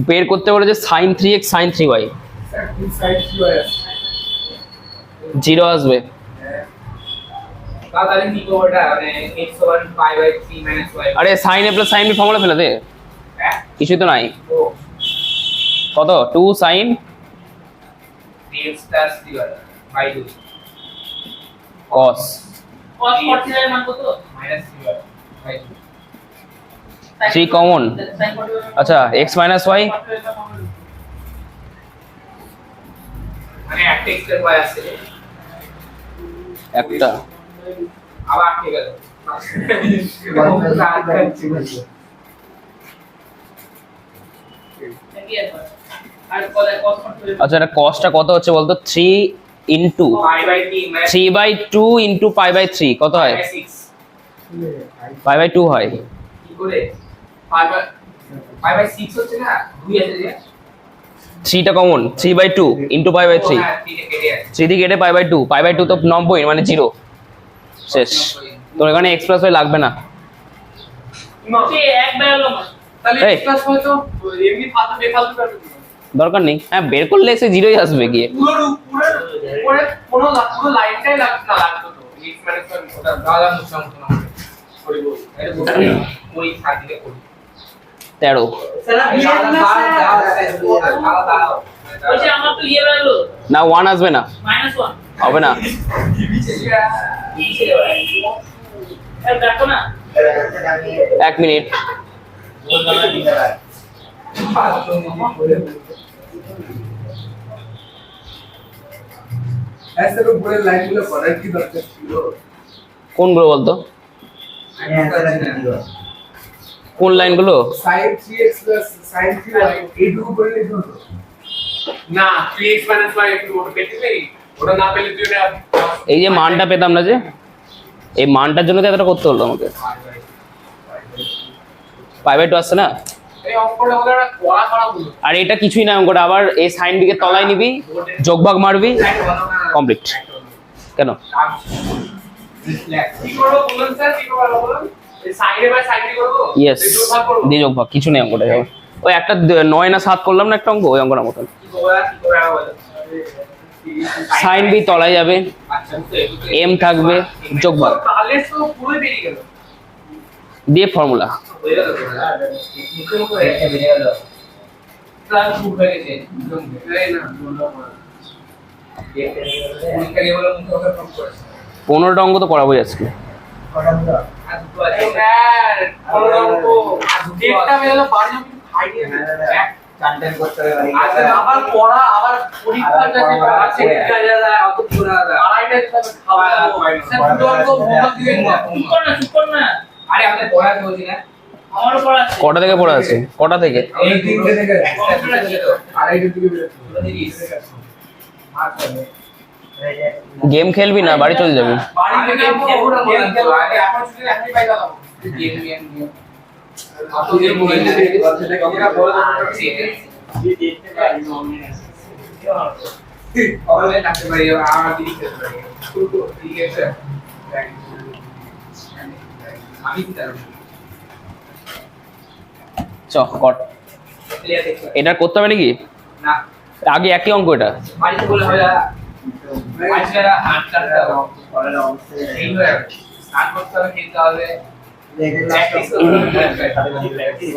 বের করতে বলেছে sin 3x sin 3y sir two side কি হয় 0 আসবে তাহলে কি করব এটা মানে x over pi by 3 minus y আরে sin a plus sin b formula ফেলে দে হ্যাঁ কিছুই তো নাই ও কত 2 sin 3x plus 3y by 2 cos cos 40 এর মান কত মাইনাস 3y বাই 2 3 কমন আচ্ছা x minus y মানে একটা x এর y আছে একটা আবার ঠিক গেল আচ্ছা এটা cosটা কত হচ্ছে বলতো 3 ইনটু পাই বাই 3 মানে 3 বাই 2 ইনটু পাই বাই 3 কত হয় 6 পাই বাই 2 হয় কি করে পাই বাই 6 হচ্ছে না 2 আছে যে 3 টা common 3 by 2 into pi by 3 হ্যাঁ 3 কেটে আছে 3 দিয়ে কেটে পাই বাই 2 তো 90 মানে 0 শেষ তোর এখানে এক্স প্লাস ওয়াই লাগবে না সে এক বেরোলো না তাহলে এই। ক্লাস হয়তো এমনি ফালতু বেফালতু করবে দরকার নেই, হ্যাঁ বের করলে এসে জিরোই আসবে গিয়ে। পুরো পুরো লাইনটাই লাগতো তো মিক্স ম্যানেজমেন্ট ওটা দাদা মুসলাম তো না করে বল এটা বলতে ওই সাথে করি 13 সালা বিয়ে না বলছে আমার তো ইয়ে বেরোলো না 1 আসবে না, -1 হবে না। দেখো না 1 মিনিট। ऐसे तो पूरे लाइन গুলো করার কি দরকার ছিল কোনগুলো বলতো, কোন লাইনগুলো? sin 3x sin 3y এইটুকু করলে কি হতো না 3x y একটু ওটা পেতে পারি ওটা না পেলে তুই এটা এই যে মানটা পেতাম না, যে এই মানটার জন্য তো এতটা করতে হলো আমাকে। 5/2 আসছে না, এই অঙ্কটা হলো একটা কোয়া করা হলো আর এটা কিছুই না অঙ্কটা। আবার এই সাইন দিকে তলায় নিবি, যোগভাগ মারবি, কমপ্লিট। কেন কি করব বলুন স্যার কি করব বলুন এই সাইডে বাই সাইডে করব ইয়েস, এই যোগভাগ করব দিয়ে যোগভাগ, কিছু নেই অঙ্কটা। ওই একটা 9 না 7 করলাম না একটা অঙ্ক, ওই অঙ্কটার মতন। কি করব বলো সাইন বি তলায় যাবে, আচ্ছা এম থাকবে, যোগভাগ তাহলে তো পুরো বেরিয়ে গেল দিয়ে ফর্মুলা। হয়ে গেল মুখে মুখে একটা বেরিয়ে গেল প্লাস ফুট হয়ে গেছে এই না পরীক্ষা দিয়ে বলো মুখে মুখে প্রুফ করেছে 15টা অঙ্ক তো করাবোই আজকে। আবার পড়া আবার পরীক্ষাটা যে আছে অত পুরা আড়াইটা চুপ কর না আরে আমাদের পড়া চলছে না আমারও পড়া আছে কটা থেকে পড়া আছে, কটা থেকে? এই তিনটে থেকে আড়াইটা থেকে বেরোচ্ছে গেম খেলবি না, বাড়ি চলে যাবি। বাড়ি থেকে গেম খেলবো আগে এখন ছুটি রাখতে পাই দাও গেম গেম গেম আতো যে মোবাইল থেকে ক্যামেরা বড় আছে অনলাইন রাখতে পারি আর দিদি খেলতে পারি ঠিক আছে আমি কি জানি চ কর, এটা করতে হবে নাকি? না আগে একই অঙ্ক এটা। বাড়িতে বলে হয় আজকে আটটা পড়ার অবস্থা এই হয়ে স্টার্ট করতে হবে খেলতে হবে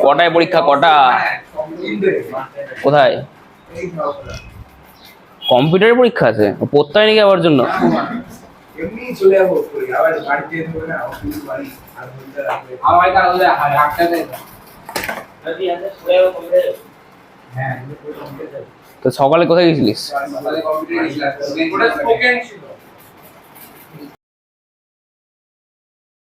কটায় পরীক্ষা, কটা? কোথায়? কম্পিউটারের পরীক্ষা আছে, পড়তে হয় নাকি আবার জন্য? এমনি চলে যাবো আবার বাড়িতে যেতে হবে না অফিস বাড়ি আর বলতে রাখবে আমার কাছে বলে হাঁটতে দেয় যদি আছে পুরো কমপ্লিট হ্যাঁ তো সকালে কোথায় গেছিলিস? সকালে কম্পিউটার গেছিলাম ওটা স্পোকেন ছিল